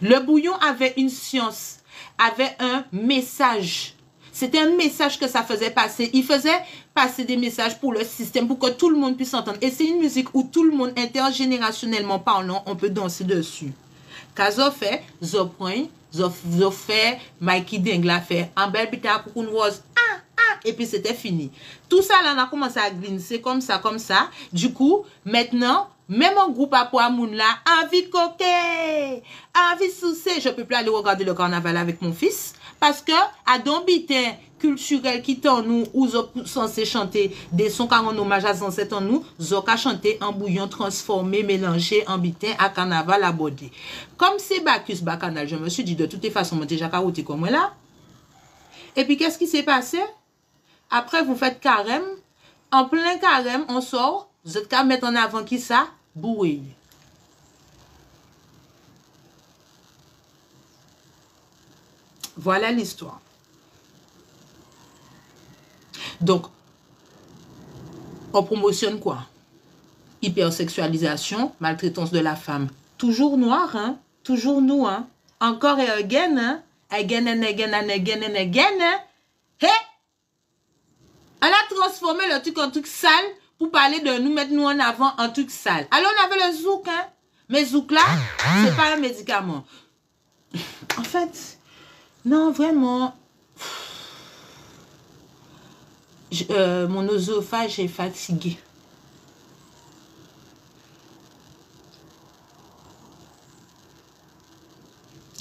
Le bouillon avait une science, avait un message. C'était un message que ça faisait passer. Il faisait passer des messages pour le système, pour que tout le monde puisse entendre. Et c'est une musique où tout le monde, intergénérationnellement parlant, on peut danser dessus. Quand zo fait, zo prend, zo fait, Mikey Dengla fait, en belle bita koukoun rose, et puis c'était fini. Tout ça là, on a commencé à glisser comme ça, comme ça. Du coup, maintenant, même en groupe à Poamoun là, envie coquet, envie soucé, je peux plus aller regarder le carnaval avec mon fils, parce que, à don bitin culturel qui t'en nous, ou zo censé chanter des sons car en hommage à ancêtres en nous, zo ka chanter en bouillon transformé, mélangé en bitin à carnaval abordé. Comme c'est Bacchus Bacchanal, je me suis dit de toutes les façons, moi déjà caroté comme moi là. Et puis qu'est-ce qui s'est passé? Après, vous faites carême. En plein carême, on sort. Vous êtes qu'à mettre en avant qui ça? Boué. Voilà l'histoire. Donc, on promotionne quoi? Hypersexualisation, maltraitance de la femme. Toujours noir, hein? Toujours nous, hein? Encore et again, hein? Again and again and again and again, hein? Hé! On a transformé le truc en truc sale pour parler de nous, mettre nous en avant en truc sale. Alors on avait le zouk, hein? Mais zouk là, c'est pas un médicament. En fait, non, vraiment. Mon oesophage est fatigué.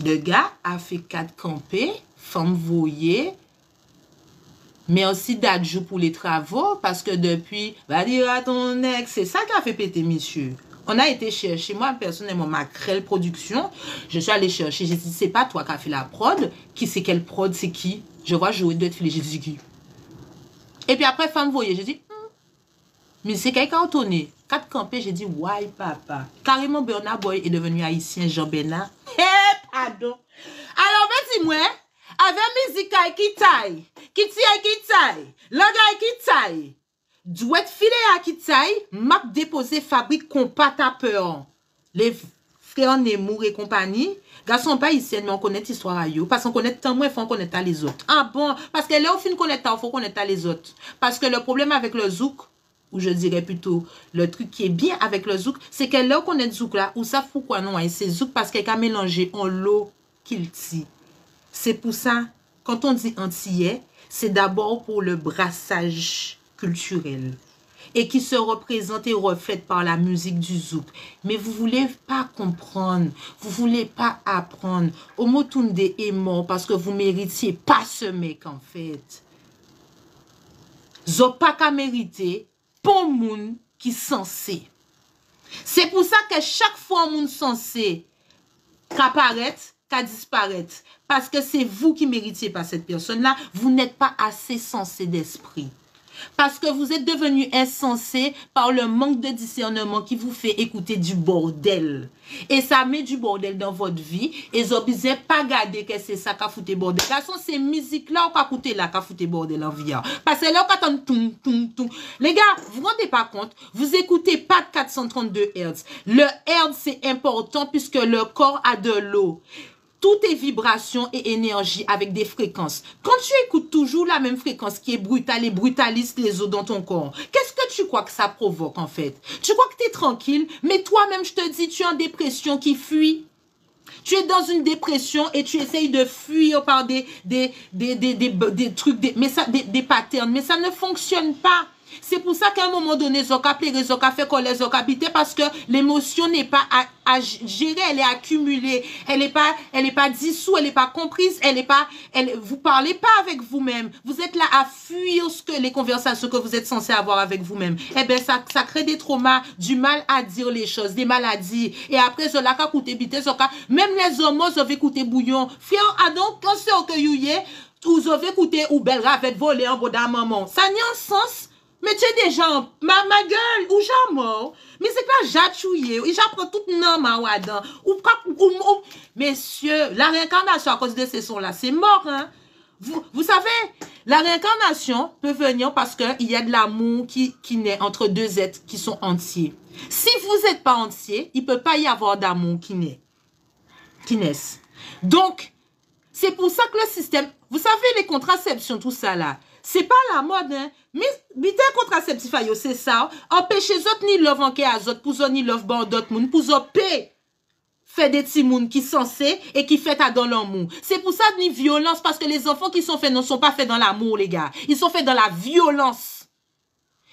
Le gars a fait 4 campés, femme voyée. Merci d'adjou pour les travaux, parce que depuis, va dire à ton ex, c'est ça qui a fait péter, monsieur. On a été chercher, moi personnellement, ma Crelle Production, je suis allé chercher, j'ai dit, c'est pas toi qui as fait la prod, qui c'est quelle prod, c'est qui? Je vois jouer d'autres filets, j'ai dit qui? Et puis après, femme voyée, j'ai dit, mais c'est quelqu'un entonné. 4 campés, j'ai dit, ouais, papa. Carrément, Bernard Boy est devenu haïtien, Jean Bernard. Pardon. Alors, dis-moi, avec musique qui taille, qui taille, langage qui taille, douet filer à qui taille, m'a déposé fabrique compas à peur. Les frères Nemour et compagnie, garçon pas ici, mais on connaît l'histoire à eux, parce qu'on connaît tant moins, il faut connaître les autres. Ah bon, parce que là, au fin connaître, il faut connaître les autres. Parce que le problème avec le zouk, ou je dirais plutôt, le truc qui est bien avec le zouk, c'est que là, on connaît le zouk là, ou ça pourquoi non, c'est zouk parce qu'il a mélangé en l'eau qu'il tire. C'est pour ça, quand on dit antillais, c'est d'abord pour le brassage culturel et qui se représente et reflète par la musique du zouk. Mais vous voulez pas comprendre, vous voulez pas apprendre. Omotunde est mort parce que vous méritiez pas ce mec en fait. Zo pas qu'à mériter pour moun qui censé. C'est pour ça que chaque fois moun censé qu'apparaît, qu'à disparaître. Parce que c'est vous qui méritiez pas cette personne-là. Vous n'êtes pas assez sensé d'esprit. Parce que vous êtes devenu insensé par le manque de discernement qui vous fait écouter du bordel. Et ça met du bordel dans votre vie. Et vous n'obligez pas garder que c'est ça qui a foutu bordel. De toute façon, c'est musique là qui a foutu là qui a foutu bordel en vie. Parce que là, on attend tout, tout, tout. Les gars, vous ne vous rendez pas compte, vous écoutez pas de 432 Hz. Le Hz, c'est important puisque le corps a de l'eau. Tout est vibration et énergie avec des fréquences. Quand tu écoutes toujours la même fréquence qui est brutale et brutalise les os dans ton corps, qu'est-ce que tu crois que ça provoque en fait? Tu crois que tu es tranquille, mais toi-même, je te dis, tu es en dépression qui fuit. Tu es dans une dépression et tu essayes de fuir par des trucs, des patterns, mais ça ne fonctionne pas. C'est pour ça qu'à un moment donné, Zoka plairait, Zoka fait colère, Zoka bité, parce que l'émotion n'est pas à gérer, elle est accumulée, elle n'est pas dissoute, elle n'est pas comprise, vous parlez pas avec vous-même. Vous êtes là à fuir les conversations que vous êtes censé avoir avec vous-même. Eh bien, ça crée des traumas, du mal à dire les choses, des maladies. Et après, Zola ka coûté bité, Zoka, même les hommes, ils ont coûté bouillon. Frère, donc, quand c'est au cueillouillé, vous avez coûté ou belle ravette volée en bas d'un maman. Ça n'y a un sens. Mais tu es déjà ma gueule, ou j'ai mort. Mais c'est que là, j'achouille, et j'apprends tout nom ma wadan. Messieurs, la réincarnation à cause de ces sons-là, c'est mort, hein. Vous savez, la réincarnation peut venir parce qu'il y a de l'amour qui naît entre deux êtres qui sont entiers. Si vous n'êtes pas entier, il ne peut pas y avoir d'amour qui naissent. Donc, C'est pour ça que le système, vous savez, les contraceptions, tout ça là, c'est pas la mode, hein. Mais, bité contraceptif, c'est ça. Empêcher les autres ni love en à autres, pour ni love bon d'autres moun, pour paix. Fait des petits moun qui sont censés et qui fait dans l'amour. C'est pour ça ni violence, parce que les enfants qui sont faits ne sont pas faits dans l'amour, les gars. Ils sont faits dans la violence.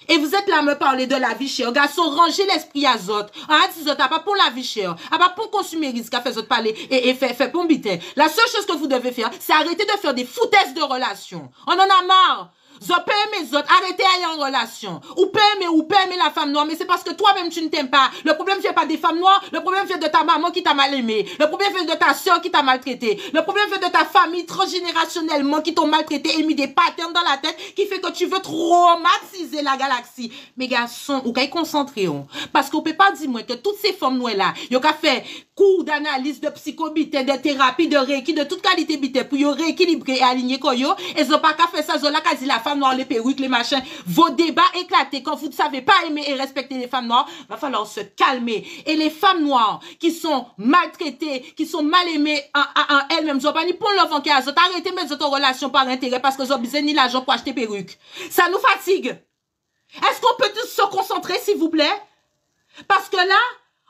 Et vous êtes là à me parler de la vie chère. Garçon, rangez l'esprit à autres. Ah, si vous pas pour la vie chère. Ah, pas pour consumérisme, qu'a fait autres parler et fait pour biter. La seule chose que vous devez faire, c'est arrêter de faire des foutaises de relations. On en a marre. Vous aimez mes autres, arrêtez d'aller en relation. Ou pas aimer la femme noire, mais c'est parce que toi-même tu ne t'aimes pas. Le problème vient pas des femmes noires, le problème vient de ta maman qui t'a mal aimé. Le problème vient de ta soeur qui t'a maltraité. Le problème vient de ta famille transgénérationnellement qui t'ont maltraité et mis des patterns dans la tête qui fait que tu veux traumatiser la galaxie. Mes garçons, ou qu'à concentrer, parce qu'on peut pas dire moi que toutes ces femmes noires là, ils ont fait cours d'analyse de psychobité, de thérapie, de reiki, de toute qualité bité pour y rééquilibrer et aligner koyo. Et ils ont pas qu'à faire ça, ils ont là qu'à dire la femme noire, les perruques, les machins. Vos débats éclatés quand vous ne savez pas aimer et respecter les femmes noires, va falloir se calmer. Et les femmes noires qui sont maltraitées, qui sont mal aimées en elles-mêmes, ils ont pas ni pour l'enfant qui a arrêtez de mettre votre relation par intérêt parce que ils ont besoin ni l'argent pour acheter perruques. Ça nous fatigue. Est-ce qu'on peut tous se concentrer, s'il vous plaît? Parce que là,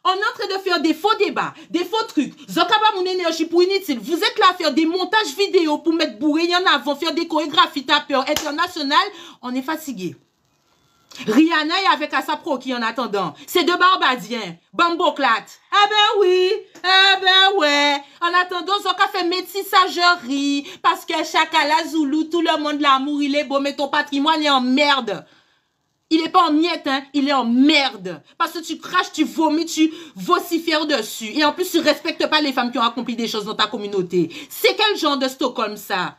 on est en train de faire des faux débats, des faux trucs. Zokaba mon énergie pour inutile. Vous êtes là à faire des montages vidéo pour mettre bourré en avant, faire des chorégraphies tapeurs internationales. On est fatigué. Rihanna est avec Asapro qui en attendant. C'est de Barbadiens. Bamboclat. Ah ben oui. Ah ben ouais. En attendant, Zoka fait métissagerie. Parce que Chakala Zulu, tout le monde l'amour, il est beau, mais ton patrimoine est en merde. Il est pas en miettes, hein, il est en merde. Parce que tu craches, tu vomis, tu vocifères dessus. Et en plus, tu respectes pas les femmes qui ont accompli des choses dans ta communauté. C'est quel genre de Stockholm, ça?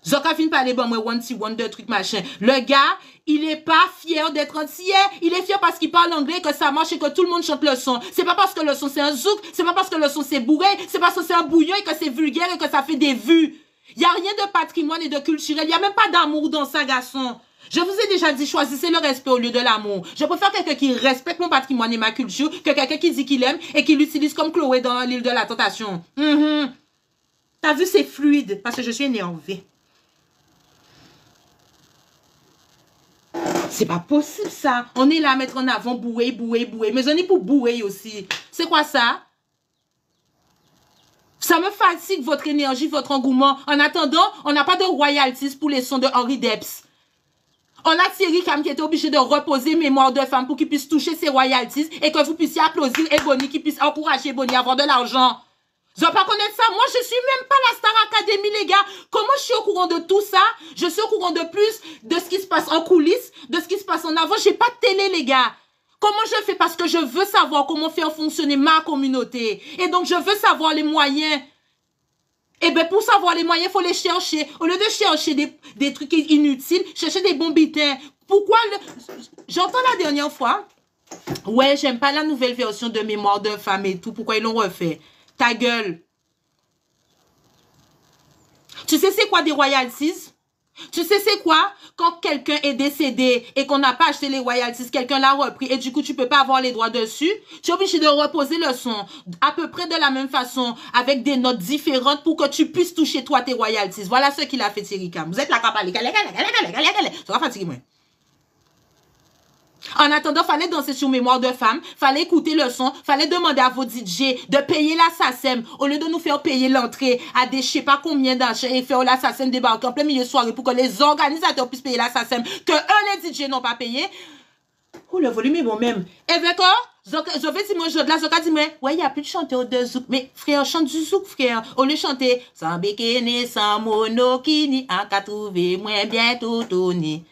Zoka fin parler, bon, moi, one de trucs, machin. Le gars, il est pas fier d'être entier. Il est fier parce qu'il parle anglais, que ça marche et que tout le monde chante le son. C'est pas parce que le son c'est un zouk, c'est pas parce que le son c'est bourré, c'est parce que c'est un bouillon et que c'est vulgaire et que ça fait des vues. Il y a rien de patrimoine et de culturel. Il y a même pas d'amour dans ça, garçon. Je vous ai déjà dit, choisissez le respect au lieu de l'amour. Je préfère quelqu'un qui respecte mon patrimoine et ma culture que quelqu'un qui dit qu'il aime et qui l'utilise comme Chloé dans l'île de la tentation. T'as vu, c'est fluide parce que je suis énervée. C'est pas possible ça. On est là à mettre en avant boué. Mais on est pour bouer aussi. C'est quoi ça? Ça me fatigue votre énergie, votre engouement. En attendant, on n'a pas de royalties pour les sons de Henri Depps. On a Thierry Cam qui était obligé de reposer mémoire de femme pour qu'il puisse toucher ses royalties et que vous puissiez applaudir Ebony, qui puisse encourager Ebony à avoir de l'argent. Vous n'avez pas connaître ça? Moi, je suis même pas la Star Academy, les gars. Comment je suis au courant de tout ça? Je suis au courant de plus de ce qui se passe en coulisses, de ce qui se passe en avant. J'ai pas de télé, les gars. Comment je fais? Parce que je veux savoir comment faire fonctionner ma communauté. Et donc, je veux savoir les moyens. Eh bien, pour savoir les moyens, il faut les chercher. Au lieu de chercher des trucs inutiles, chercher des bons bitins. Pourquoi J'entends la dernière fois, ouais, j'aime pas la nouvelle version de Mémoire de femme et tout. Pourquoi ils l'ont refait? Ta gueule. Tu sais c'est quoi des royalties? Tu sais c'est quoi? Quand quelqu'un est décédé et qu'on n'a pas acheté les royalties, quelqu'un l'a repris et du coup tu peux pas avoir les droits dessus, tu es obligé de reposer le son à peu près de la même façon avec des notes différentes pour que tu puisses toucher toi tes royalties. Voilà ce qu'il a fait Thierry Cam. Vous êtes là capable. Ça va fatiguer moi. En attendant, fallait danser sur Mémoire de femme, fallait écouter le son, fallait demander à vos DJ de payer la SACEM au lieu de nous faire payer l'entrée à des je sais pas combien d'argent et faire la SACEM débarquer en plein milieu de soirée pour que les organisateurs puissent payer la SACEM que eux les DJ n'ont pas payé. Oh, le volume est bon même. Et d'accord? Je vais dire moi, je Zoka dit moi, ouais, il n'y a plus de chanteur de zouk. Mais frère, chante du zouk, frère. Au lieu de chanter, sans bikini, sans monokini, en qu'à trouver, moins bien tout tourné.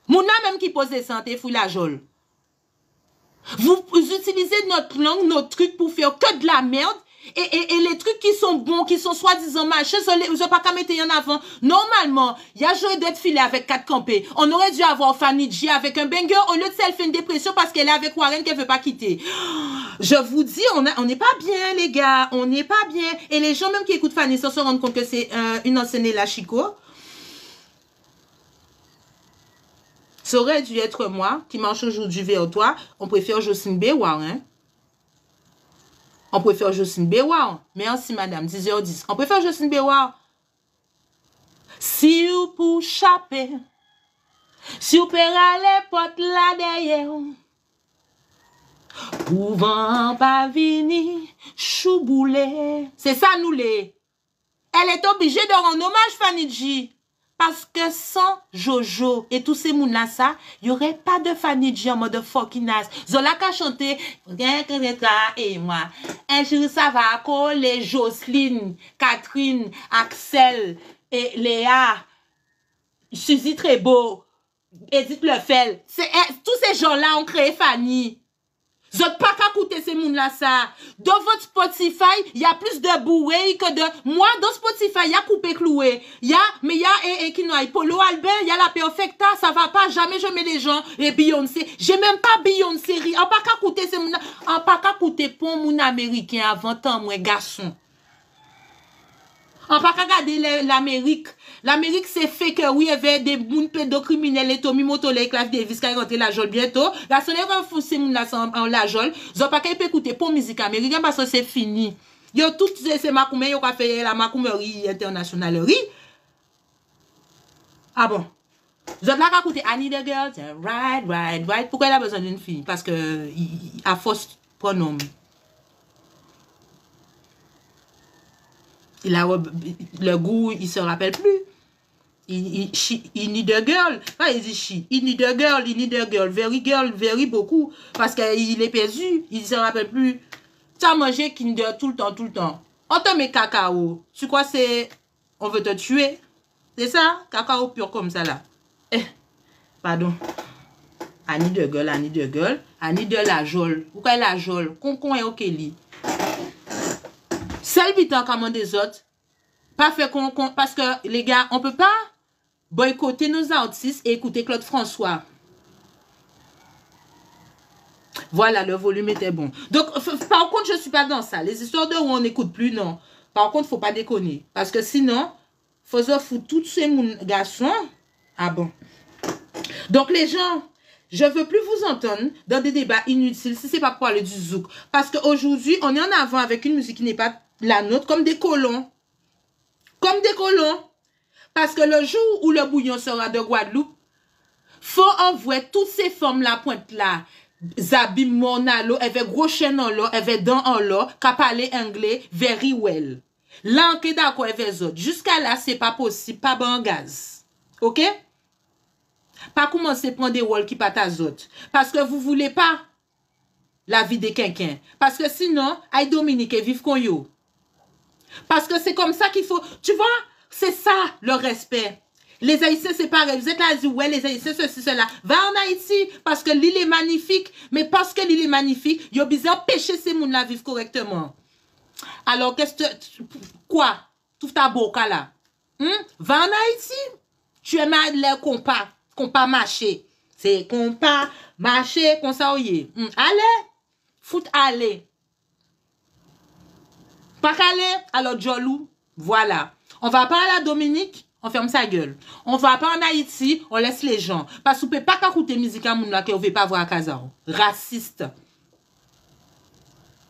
Mouna même qui pose des santé fou la jole. Vous utilisez notre langue, notre trucs pour faire que de la merde. Et les trucs qui sont bons, qui sont soi-disant machins, vous n'avez pas qu'à mettre en avant. Normalement, il y a joué d'être filé avec 4 campés. On aurait dû avoir Fanny G avec un banger au lieu de ça, elle fait une dépression parce qu'elle est avec Warren qu'elle veut pas quitter. Je vous dis, on n'est pas bien, les gars. On n'est pas bien. Et les gens même qui écoutent Fanny se rendent compte que c'est une ancienne la Chico. Ça aurait dû être moi qui marche aujourd'hui vers toi. On préfère Jocelyne Béouard, hein. On préfère Jocelyne Béouard. Merci, madame. 10h10. On préfère Jocelyne Béouard. Si vous pour chaper, si vous perdez les potes là derrière, pouvant pas venir choubouler. C'est ça, nous les. Elle est obligée de rendre hommage, Fanny G. Parce que sans Jojo et tous ces mouns-là, ça, il n'y aurait pas de Fanny G en mode fucking ass. Zola qui a chanté, et moi. Un jour, ça va coller Jocelyne, Catherine, Axel, et Léa, Suzy Trébeau, Edith Lefel. Tous ces gens-là ont créé Fanny. Vous n'êtes pas qu'à écouter ces mouns-là, ça. Dans votre Spotify, il y a plus de bouée que de... Moi, dans Spotify, il y a coupé cloué. Mais il y a, qui n'a, Polo Albert, il y a la Perfecta, ça va pas, jamais je mets les gens, et Beyoncé. J'ai même pas Beyoncé, on pas qu'à écouter ces mouns-là, on pas qu'à écouter pour moun américain avant tant, moi, garçon. On pas qu'à regarder l'Amérique. L'Amérique, c'est fait que oui, il y avait des moun pédocriminels et Tommy Motolé, Clive Davis, qui a rentré la jole bientôt. La sonne est renfoncée, moun là, en la jole. Ils ont pas qu'à écouter pour musique américaine parce que c'est fini. Yo, tout ces macoumé, yo ka fait la macoumerie internationale. Ah bon? Vous êtes là qu'à écouter I Need a Girl, right. Pourquoi il a besoin d'une fille? Parce que, à force pronom. Il a le goût, il se rappelle plus. Il need a girl. Enfin, il dit she. Il need a girl. Very beaucoup. Parce qu'il est perdu. Il se rappelle plus. Tu as mangé Kinder tout le temps. On te met cacao. Tu crois c'est... On veut te tuer. C'est ça? Cacao pur comme ça là. Pardon. I need a girl. I need a la jole. Pourquoi la jole? Concon et okeli. Seul bitan comme des autres. Pas fait parce que les gars, on peut pas boycotter nos artistes et écouter Claude François. Voilà, le volume était bon. Donc, par contre, je suis pas dans ça. Les histoires de où on n'écoute plus, non. Par contre, faut pas déconner. Parce que sinon, faut se foutre tous ces garçons. Ah bon. Donc, les gens, je veux plus vous entendre dans des débats inutiles si c'est pas pour parler du zouk. Parce qu'aujourd'hui, on est en avant avec une musique qui n'est pas la nôtre, comme des colons. Comme des colons. Parce que le jour où le bouillon sera de Guadeloupe, faut envoyer toutes ces formes-là, pointe-là. Zabim Monalo, avec gros chaîne en l'eau, avec dents en l'eau, qui parler anglais, very well. Là, on est d'accord avec les autres. Jusqu'à là, c'est pas possible, pas bon gaz. Ok? Pas commencer à prendre des rôles qui pas ta autres. Parce que vous voulez pas la vie des quinquins. Parce que sinon, aïe Dominique, vive con yo. Parce que c'est comme ça qu'il faut... Tu vois, c'est ça le respect. Les Haïtiens, c'est pareil. Vous êtes là, ouais, les Haïtiens, ceci, cela. Va en Haïti parce que l'île est magnifique. Mais parce que l'île est magnifique, il y a besoin d'empêcher ces gens là vivre correctement. Alors, qu'est-ce que... Quoi? Tout ta boca là. Va en Haïti. Tu es mal les compas marché. C'est compas marché, comme ça, oui. Allez. Fout aller. Pas aller, alors Jolou, voilà. On va pas à la Dominique, on ferme sa gueule. On va pas en Haïti, on laisse les gens. Parce que vous ne pouvez pas écouter musique à moun là que vous ne pouvez pas voir à Kazao. Raciste.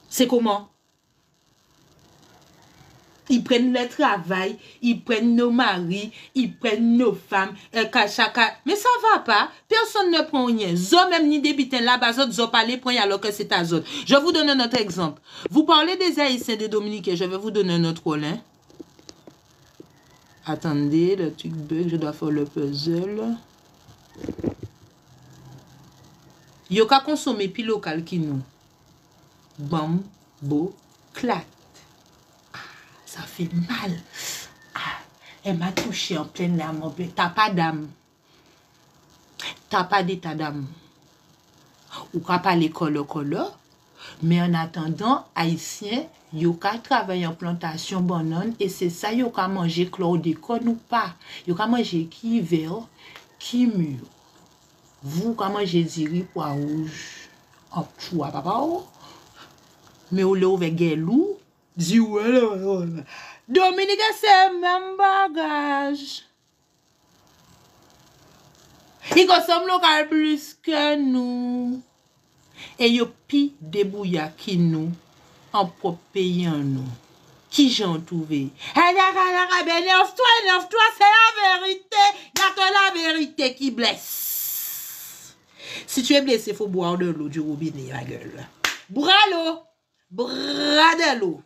C'est comment? Ils prennent le travail, ils prennent nos maris, ils prennent nos femmes, chacun. Mais ça va pas. Personne ne prend rien. Zo même ni débitent là-bas, zo parler prend alors que c'est à autres. Je vous donne un autre exemple. Vous parlez des Haïtiens, des Dominicains, je vais vous donner un autre rôle. Hein? Attendez, le truc bug, je dois faire le puzzle. Yo ka consommer pi local qui nous. Bam, bo, clat. Ça fait mal. Ah, elle m'a touché en pleine âme. T'as pas d'âme. T'as pas d'état d'âme. Ou qu'à pas l'école, mais en attendant, Haïtien, yo ka travailler en plantation banane et c'est ça yo ka manger chlordécone ou pas. Yo ka manger qui vert, qui mûr. Vous ka manger diri pois rouge en choua papa. Mais ou le avec guelou. Dis ouais. Dominique, c'est même bagage. Il consomme local plus que nous. Et yo pi débouilla qui nous. en propre pays en nous. Qui j'en trouvé? Neuf-toi, c'est la vérité. Il n'y a que la vérité qui blesse. Si tu es blessé, il faut boire de l'eau du robinet, ma gueule. Bras l'eau. Bras de l'eau.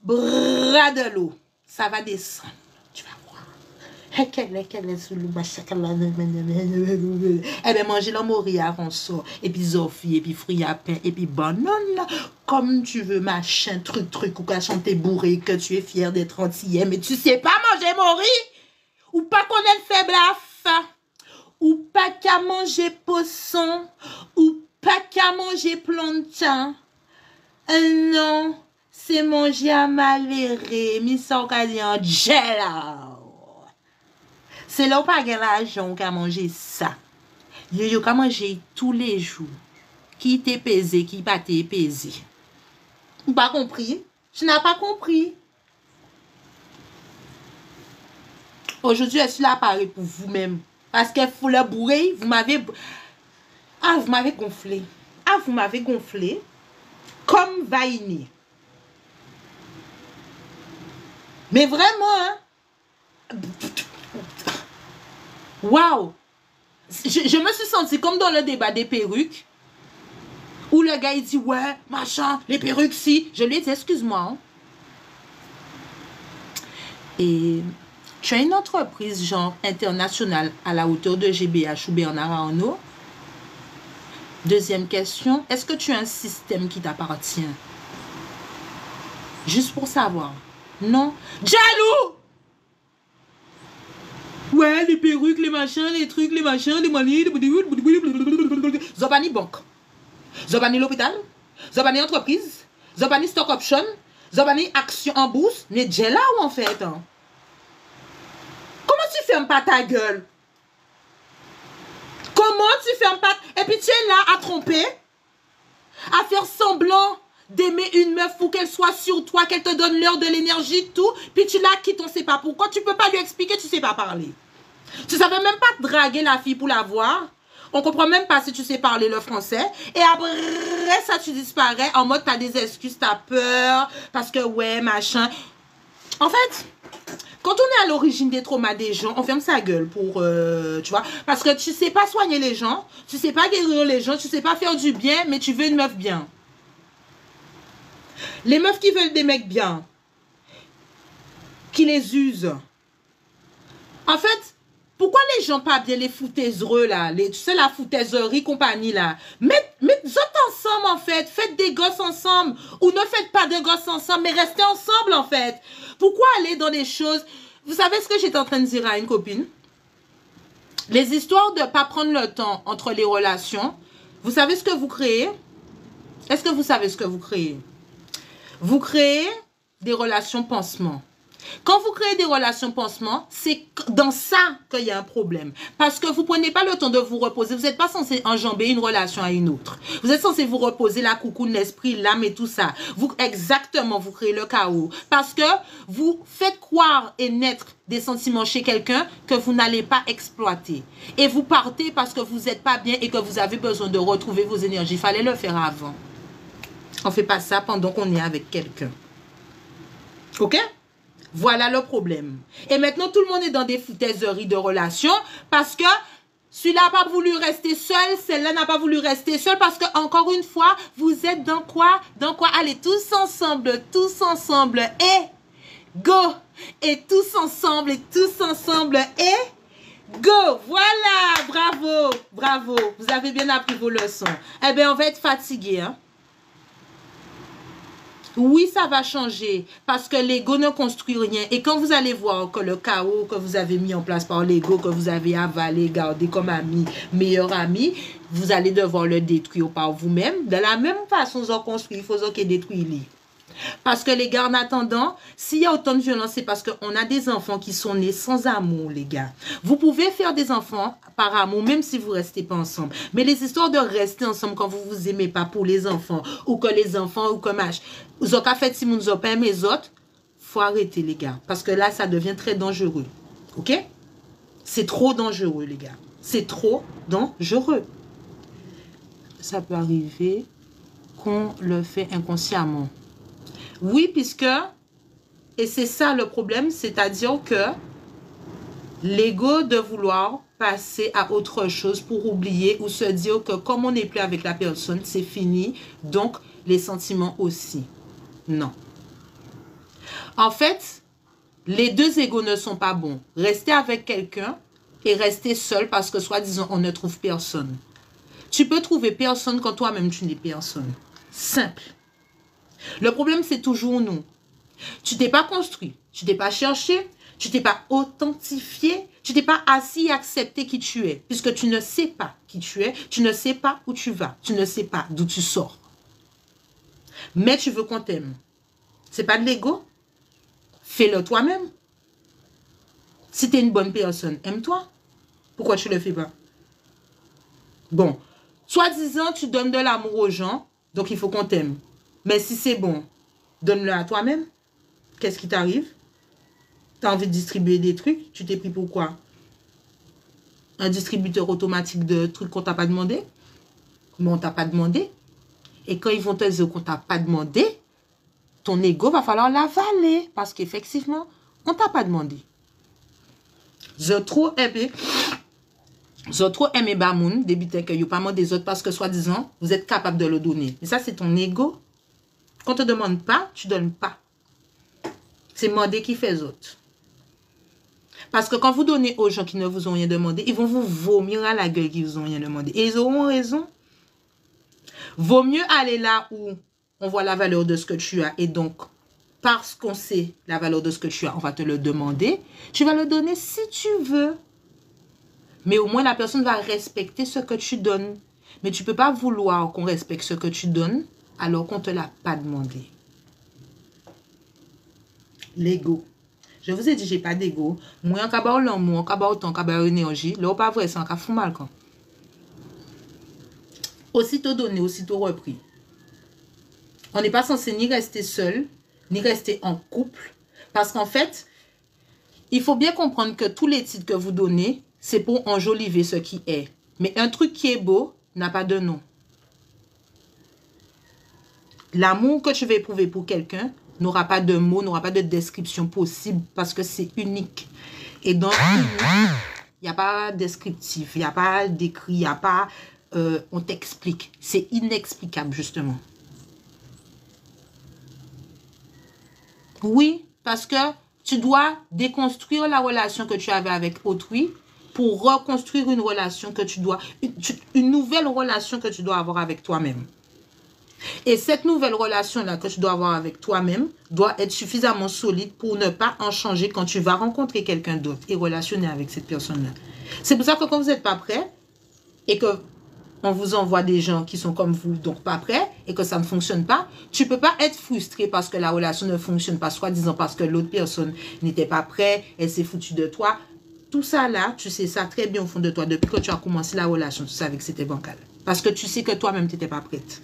Bras de l'eau. Ça va descendre. Tu vas voir. Quelle est sous le machin. Eh bien, manger la mourir avant ça. Et puis zofi, et puis fruits à pain, et puis banane. Comme tu veux, machin, truc, ou qu'à chanter bourré, que tu es fier d'être entier, mais tu sais pas manger mourir. Ou pas connaître faible à faim. Ou pas qu'à manger poisson. Ou pas qu'à manger plantain. Non, c'est manger à maléré, mais ça on dit en gela. C'est là où pas l'argent qu'à manger ça. Yo qu'à manger tous les jours. Qui t'est pesé, qui pas t'est pesé. Vous pas compris? Je n'ai pas compris. Aujourd'hui, je suis là parler pour vous-même. Parce que vous le bourré, vous m'avez... Ah, vous m'avez gonflé. Ah, vous m'avez gonflé. Comme vaini. Mais vraiment, hein? Waouh! Je me suis sentie comme dans le débat des perruques. Où le gars, il dit, ouais, machin, les perruques, si. Je lui ai dit, excuse-moi. Hein? Et tu as une entreprise, genre, internationale, à la hauteur de GBH ou Bernard Arnault. Deuxième question, est-ce que tu as un système qui t'appartient? Juste pour savoir. Non. Jaloux! Ouais, les perruques, les machins, les trucs, les machins, les manies, Zobani banque. Zobani l'hôpital. Zobani entreprise. Zobani stock option. Zobani action en bourse. Mais déjà là où en fait. Hein? Comment tu fermes pas ta gueule? Comment tu fermes pas? Et puis tu es là à tromper, à faire semblant d'aimer une meuf pour qu'elle soit sur toi, qu'elle te donne l'heure de l'énergie, tout. Puis tu la quittes, on ne sait pas pourquoi. Tu ne peux pas lui expliquer, tu ne sais pas parler. Tu ne savais même pas draguer la fille pour la voir. On ne comprend même pas si tu sais parler le français. Et après ça, tu disparais en mode tu as des excuses, tu as peur, parce que ouais, machin. En fait... Quand on est à l'origine des traumas des gens, on ferme sa gueule pour, tu vois, parce que tu sais pas soigner les gens, tu sais pas guérir les gens, tu sais pas faire du bien, mais tu veux une meuf bien. Les meufs qui veulent des mecs bien, qui les usent. En fait, pourquoi les gens pas bien, les foutaisereux là, tu sais la foutaiserie compagnie là, mettez-vous ensemble en fait, faites des gosses ensemble, ou ne faites pas de gosses ensemble, mais restez ensemble en fait. Pourquoi aller dans des choses... Vous savez ce que j'étais en train de dire à une copine? Les histoires de ne pas prendre le temps entre les relations, vous savez ce que vous créez? Est-ce que vous savez ce que vous créez? Vous créez des relations pansements. Quand vous créez des relations pansements, c'est dans ça qu'il y a un problème. Parce que vous ne prenez pas le temps de vous reposer. Vous n'êtes pas censé enjamber une relation à une autre. Vous êtes censé vous reposer la coucoune, l'esprit, l'âme et tout ça. Exactement, vous créez le chaos. Parce que vous faites croire et naître des sentiments chez quelqu'un que vous n'allez pas exploiter. Et vous partez parce que vous n'êtes pas bien et que vous avez besoin de retrouver vos énergies. Il fallait le faire avant. On ne fait pas ça pendant qu'on est avec quelqu'un. OK? Voilà le problème. Et maintenant, tout le monde est dans des foutaiseries de relations parce que celui-là n'a pas voulu rester seul, celle-là n'a pas voulu rester seule parce que, encore une fois, vous êtes dans quoi? Dans quoi? Allez, tous ensemble, et go! Et tous ensemble, et go! Voilà! Bravo! Bravo! Vous avez bien appris vos leçons. Eh bien, on va être fatigué, hein? Oui, ça va changer parce que l'ego ne construit rien. Et quand vous allez voir que le chaos que vous avez mis en place par l'ego, que vous avez avalé, gardé comme ami, meilleur ami, vous allez devoir le détruire par vous-même. De la même façon, vous construisez, il faut que détruire. Parce que les gars, en attendant, s'il y a autant de violence, c'est parce qu'on a des enfants qui sont nés sans amour, les gars. Vous pouvez faire des enfants par amour, même si vous ne restez pas ensemble. Mais les histoires de rester ensemble quand vous ne vous aimez pas pour les enfants, ou que les enfants, ou comme H, vous avez fait si vous ne avez pas aimé les autres, il faut arrêter, les gars. Parce que là, ça devient très dangereux. OK? C'est trop dangereux, les gars. C'est trop dangereux. Ça peut arriver qu'on le fait inconsciemment. Oui, puisque, et c'est ça le problème, c'est-à-dire que l'ego de vouloir passer à autre chose pour oublier ou se dire que comme on n'est plus avec la personne, c'est fini, donc les sentiments aussi. Non. En fait, les deux égos ne sont pas bons. Rester avec quelqu'un et rester seul parce que soi-disant on ne trouve personne. Tu peux trouver personne quand toi-même tu n'es personne. Simple. Le problème c'est toujours nous. Tu t'es pas construit, tu t'es pas cherché, tu t'es pas authentifié, tu t'es pas assis et accepté qui tu es. Puisque tu ne sais pas qui tu es, tu ne sais pas où tu vas, tu ne sais pas d'où tu sors. Mais tu veux qu'on t'aime. C'est pas de l'ego. Fais-le toi-même. Si tu es une bonne personne, aime-toi. Pourquoi tu le fais pas? Bon, soi-disant, tu donnes de l'amour aux gens, donc il faut qu'on t'aime. Mais si c'est bon, donne-le à toi-même. Qu'est-ce qui t'arrive? Tu as envie de distribuer des trucs, tu t'es pris pour quoi? Un distributeur automatique de trucs qu'on t'a pas demandé? Mais on t'a pas demandé. Et quand ils vont te dire qu'on t'a pas demandé, ton ego va falloir l'avaler. Parce qu'effectivement, on t'a pas demandé. Je trop aimé Bamoun, débuter que vous pas demandé des autres parce que soi-disant, vous êtes capable de le donner. Mais ça, c'est ton ego. Quand on te demande pas, tu donnes pas. C'est demander qui fait les autres. Parce que quand vous donnez aux gens qui ne vous ont rien demandé, ils vont vous vomir à la gueule qu'ils vous ont rien demandé. Et ils auront raison. Vaut mieux aller là où on voit la valeur de ce que tu as. Et donc, parce qu'on sait la valeur de ce que tu as, on va te le demander. Tu vas le donner si tu veux. Mais au moins, la personne va respecter ce que tu donnes. Mais tu ne peux pas vouloir qu'on respecte ce que tu donnes alors qu'on ne te l'a pas demandé. L'ego. Je vous ai dit, je n'ai pas d'ego. Moi, en cas l'amour, en cas de temps, en cas d'énergie, là, pas vrai, c'est un cas fou mal quand. Aussitôt donné, aussitôt repris. On n'est pas censé ni rester seul, ni rester en couple. Parce qu'en fait, il faut bien comprendre que tous les titres que vous donnez, c'est pour enjoliver ce qui est. Mais un truc qui est beau n'a pas de nom. L'amour que tu vas éprouver pour quelqu'un n'aura pas de mots, n'aura pas de description possible parce que c'est unique. Et donc, il n'y a pas descriptif, il n'y a pas d'écrit, il n'y a pas... on t'explique. C'est inexplicable, justement. Oui, parce que tu dois déconstruire la relation que tu avais avec autrui pour reconstruire une relation que tu dois... Une nouvelle relation que tu dois avoir avec toi-même. Et cette nouvelle relation-là que tu dois avoir avec toi-même doit être suffisamment solide pour ne pas en changer quand tu vas rencontrer quelqu'un d'autre et relationner avec cette personne-là. C'est pour ça que quand vous n'êtes pas prêt et que on vous envoie des gens qui sont comme vous, donc pas prêts, et que ça ne fonctionne pas, tu ne peux pas être frustré parce que la relation ne fonctionne pas, soi-disant parce que l'autre personne n'était pas prête, elle s'est foutue de toi. Tout ça là, tu sais ça très bien au fond de toi. Depuis que tu as commencé la relation, tu savais que c'était bancal. Parce que tu sais que toi-même, tu n'étais pas prête.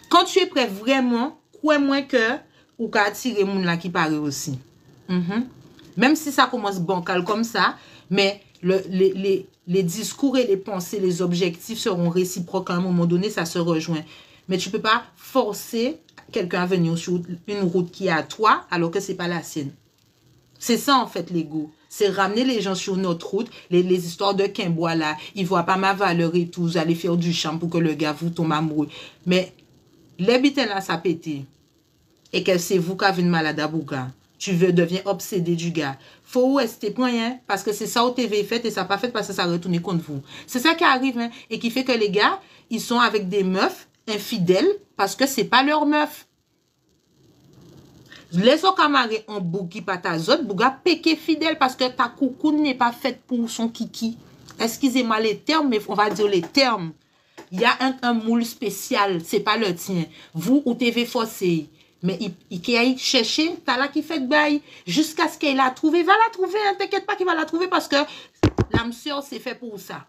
Quand tu es prêt vraiment, crois-moi que ou qu'à attirer moun là qui paraît aussi. Même si ça commence bancal comme ça, mais les discours et les pensées, les objectifs seront réciproques à un moment donné, ça se rejoint. Mais tu ne peux pas forcer quelqu'un à venir sur une route qui est à toi alors que ce n'est pas la sienne. C'est ça en fait l'ego. C'est ramener les gens sur notre route, les histoires de Quimbois là, ils ne voient pas ma valeur et tout, vous allez faire du charme pour que le gars vous tombe amoureux. Mais les bitins là, ça pété. Et que c'est vous qui avez une malade à Bouga. Tu veux devenir obsédé du gars. Faut rester pour rien. Parce que c'est ça au TV fait et ça n'a pas fait parce que ça retourne contre vous. C'est ça qui arrive hein, et qui fait que les gars, ils sont avec des meufs infidèles parce que c'est pas leur meuf. Les autres camarades ont bougi pas ta zone, bouga péqué fidèle parce que ta coucoune n'est pas faite pour son kiki. Excusez-moi les termes, mais on va dire les termes. Il y a un moule spécial, c'est pas le tien. Vous, ou TV forcé. Mais il aille chercher, t'as là qui fait de bail. Jusqu'à ce qu'il la trouve. Va la trouver, hein, t'inquiète pas qu'il va la trouver parce que l'âme sœur, c'est fait pour ça.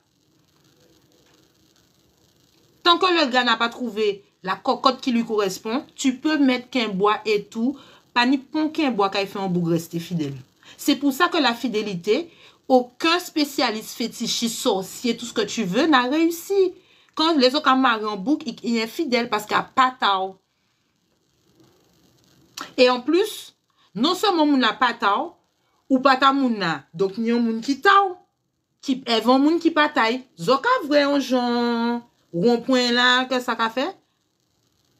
Tant que le gars n'a pas trouvé la cocotte qui lui correspond, tu peux mettre qu'un bois et tout. Pas ni pon qu'un bois qu'il fait un bougre rester fidèle. C'est pour ça que la fidélité, aucun spécialiste fétichiste, sorcier, tout ce que tu veux, n'a réussi. Quand les autres mariés en boucle, il est fidèle parce qu'il n'y a pas tard. Et en plus, non seulement moun la patao, ou pata moun la, donc ni yon moun ki tao, qui evon moun qui patay, zoka vre un genre rond-point là, que ça qu'a fait?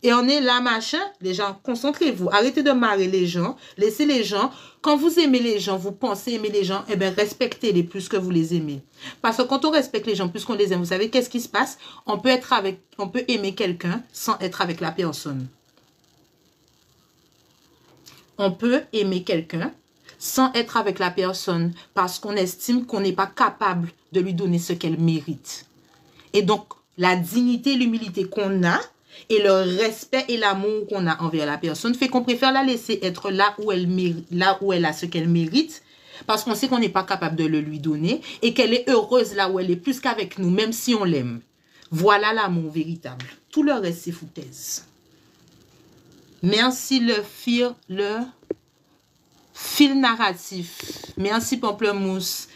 Et on est là, machin, les gens, concentrez-vous, arrêtez de marrer les gens, laissez les gens, quand vous aimez les gens, vous pensez aimer les gens, eh bien, respectez-les plus que vous les aimez. Parce que quand on respecte les gens plus qu'on les aime, vous savez, qu'est-ce qui se passe? On peut aimer quelqu'un sans être avec la personne. On peut aimer quelqu'un sans être avec la personne parce qu'on estime qu'on n'est pas capable de lui donner ce qu'elle mérite. Et donc, la dignité, l'humilité qu'on a, et le respect et l'amour qu'on a envers la personne fait qu'on préfère la laisser être là où elle a ce qu'elle mérite, parce qu'on sait qu'on n'est pas capable de le lui donner et qu'elle est heureuse là où elle est plus qu'avec nous, même si on l'aime. Voilà l'amour véritable. Tout le reste, c'est foutaise. Merci le fil narratif. Merci Pamplemousse.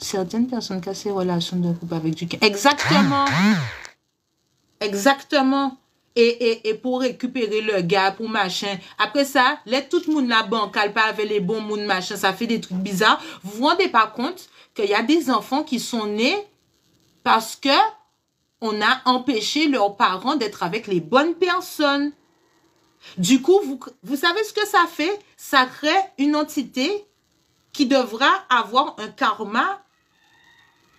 Certaines personnes cassent les relations de couple avec du... Exactement. Exactement. Et pour récupérer le gars, pour machin. Après ça, tout le monde la banque, pas avec les bons monde, machin, ça fait des trucs bizarres. Vous vous rendez pas compte qu'il y a des enfants qui sont nés parce que on a empêché leurs parents d'être avec les bonnes personnes. Du coup, vous savez ce que ça fait? Ça crée une entité qui devra avoir un karma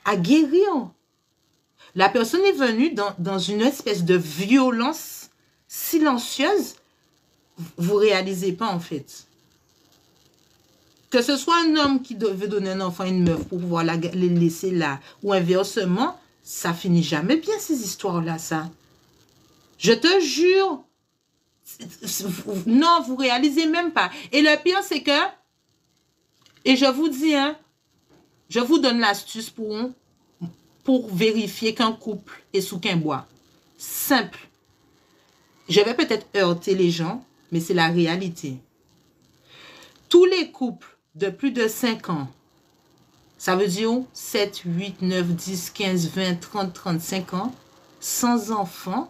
à guérir. La personne est venue dans une espèce de violence silencieuse. Vous réalisez pas en fait. Que ce soit un homme qui veut donner un enfant à une meuf pour pouvoir les laisser là, ou inversement, ça finit jamais bien ces histoires-là, ça. Je te jure. Non, vous réalisez même pas. Et le pire, c'est que, et je vous dis, hein, je vous donne l'astuce pour vérifier qu'un couple est sous qu'un bois. Simple. Je vais peut-être heurter les gens, mais c'est la réalité. Tous les couples de plus de 5 ans, ça veut dire 7, 8, 9, 10, 15, 20, 30, 35 ans, sans enfants,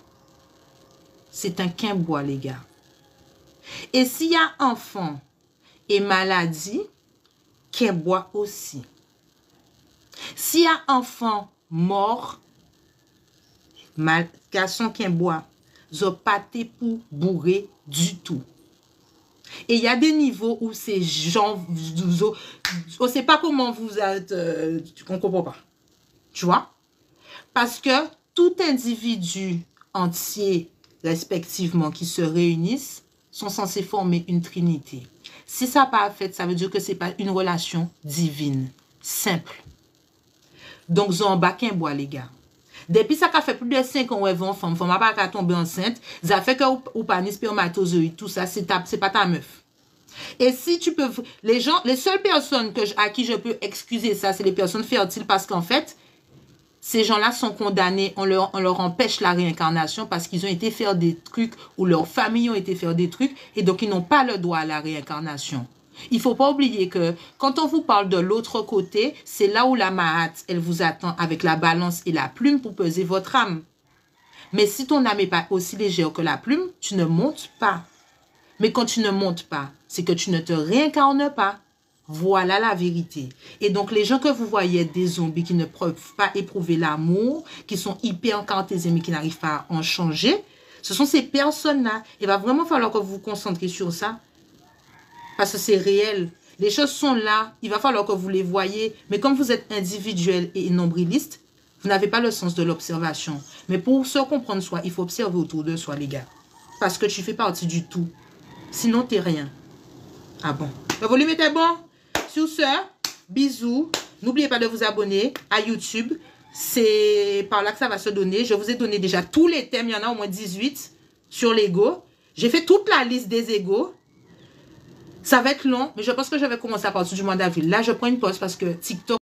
c'est un quimbois, les gars. Et s'il y a enfant et maladie, quimbois aussi. S'il y a enfant mort, garçon quimbois, zo pâté pour bourrer du tout. Et il y a des niveaux où ces gens, on ne sait pas comment vous êtes, on ne comprend pas. Tu vois? Parce que tout individu entier, respectivement, qui se réunissent, sont censés former une trinité. Si ça n'a pas fait, ça veut dire que ce n'est pas une relation divine. Simple. Donc, ils ont un bois, les gars. Depuis ça a fait plus de 5 ans où elles vont femme pas qu'à tomber enceinte, ça fait que ou pas ni spermatozoïde, tout ça, c'est pas ta meuf. Et si tu peux, les seules personnes à qui je peux excuser ça, c'est les personnes fertiles parce qu'en fait, ces gens-là sont condamnés, on leur empêche la réincarnation parce qu'ils ont été faire des trucs ou leurs familles ont été faire des trucs et donc ils n'ont pas le droit à la réincarnation. Il ne faut pas oublier que quand on vous parle de l'autre côté, c'est là où la Mahat, elle vous attend avec la balance et la plume pour peser votre âme. Mais si ton âme n'est pas aussi légère que la plume, tu ne montes pas. Mais quand tu ne montes pas, c'est que tu ne te réincarnes pas. Voilà la vérité. Et donc, les gens que vous voyez, des zombies qui ne peuvent pas éprouver l'amour, qui sont hyper cartésiens mais qui n'arrivent pas à en changer, ce sont ces personnes-là. Il va vraiment falloir que vous vous concentrez sur ça. Parce que c'est réel. Les choses sont là. Il va falloir que vous les voyez. Mais comme vous êtes individuel et nombriliste, vous n'avez pas le sens de l'observation. Mais pour se comprendre soi, il faut observer autour de soi, les gars. Parce que tu fais partie du tout. Sinon, tu n'es rien. Ah bon? Le volume était bon? Sur ce, bisous. N'oubliez pas de vous abonner à YouTube. C'est par là que ça va se donner. Je vous ai donné déjà tous les thèmes. Il y en a au moins 18 sur l'ego. J'ai fait toute la liste des égos. Ça va être long, mais je pense que je vais commencer à partir du mois d'avril. Là, je prends une pause parce que TikTok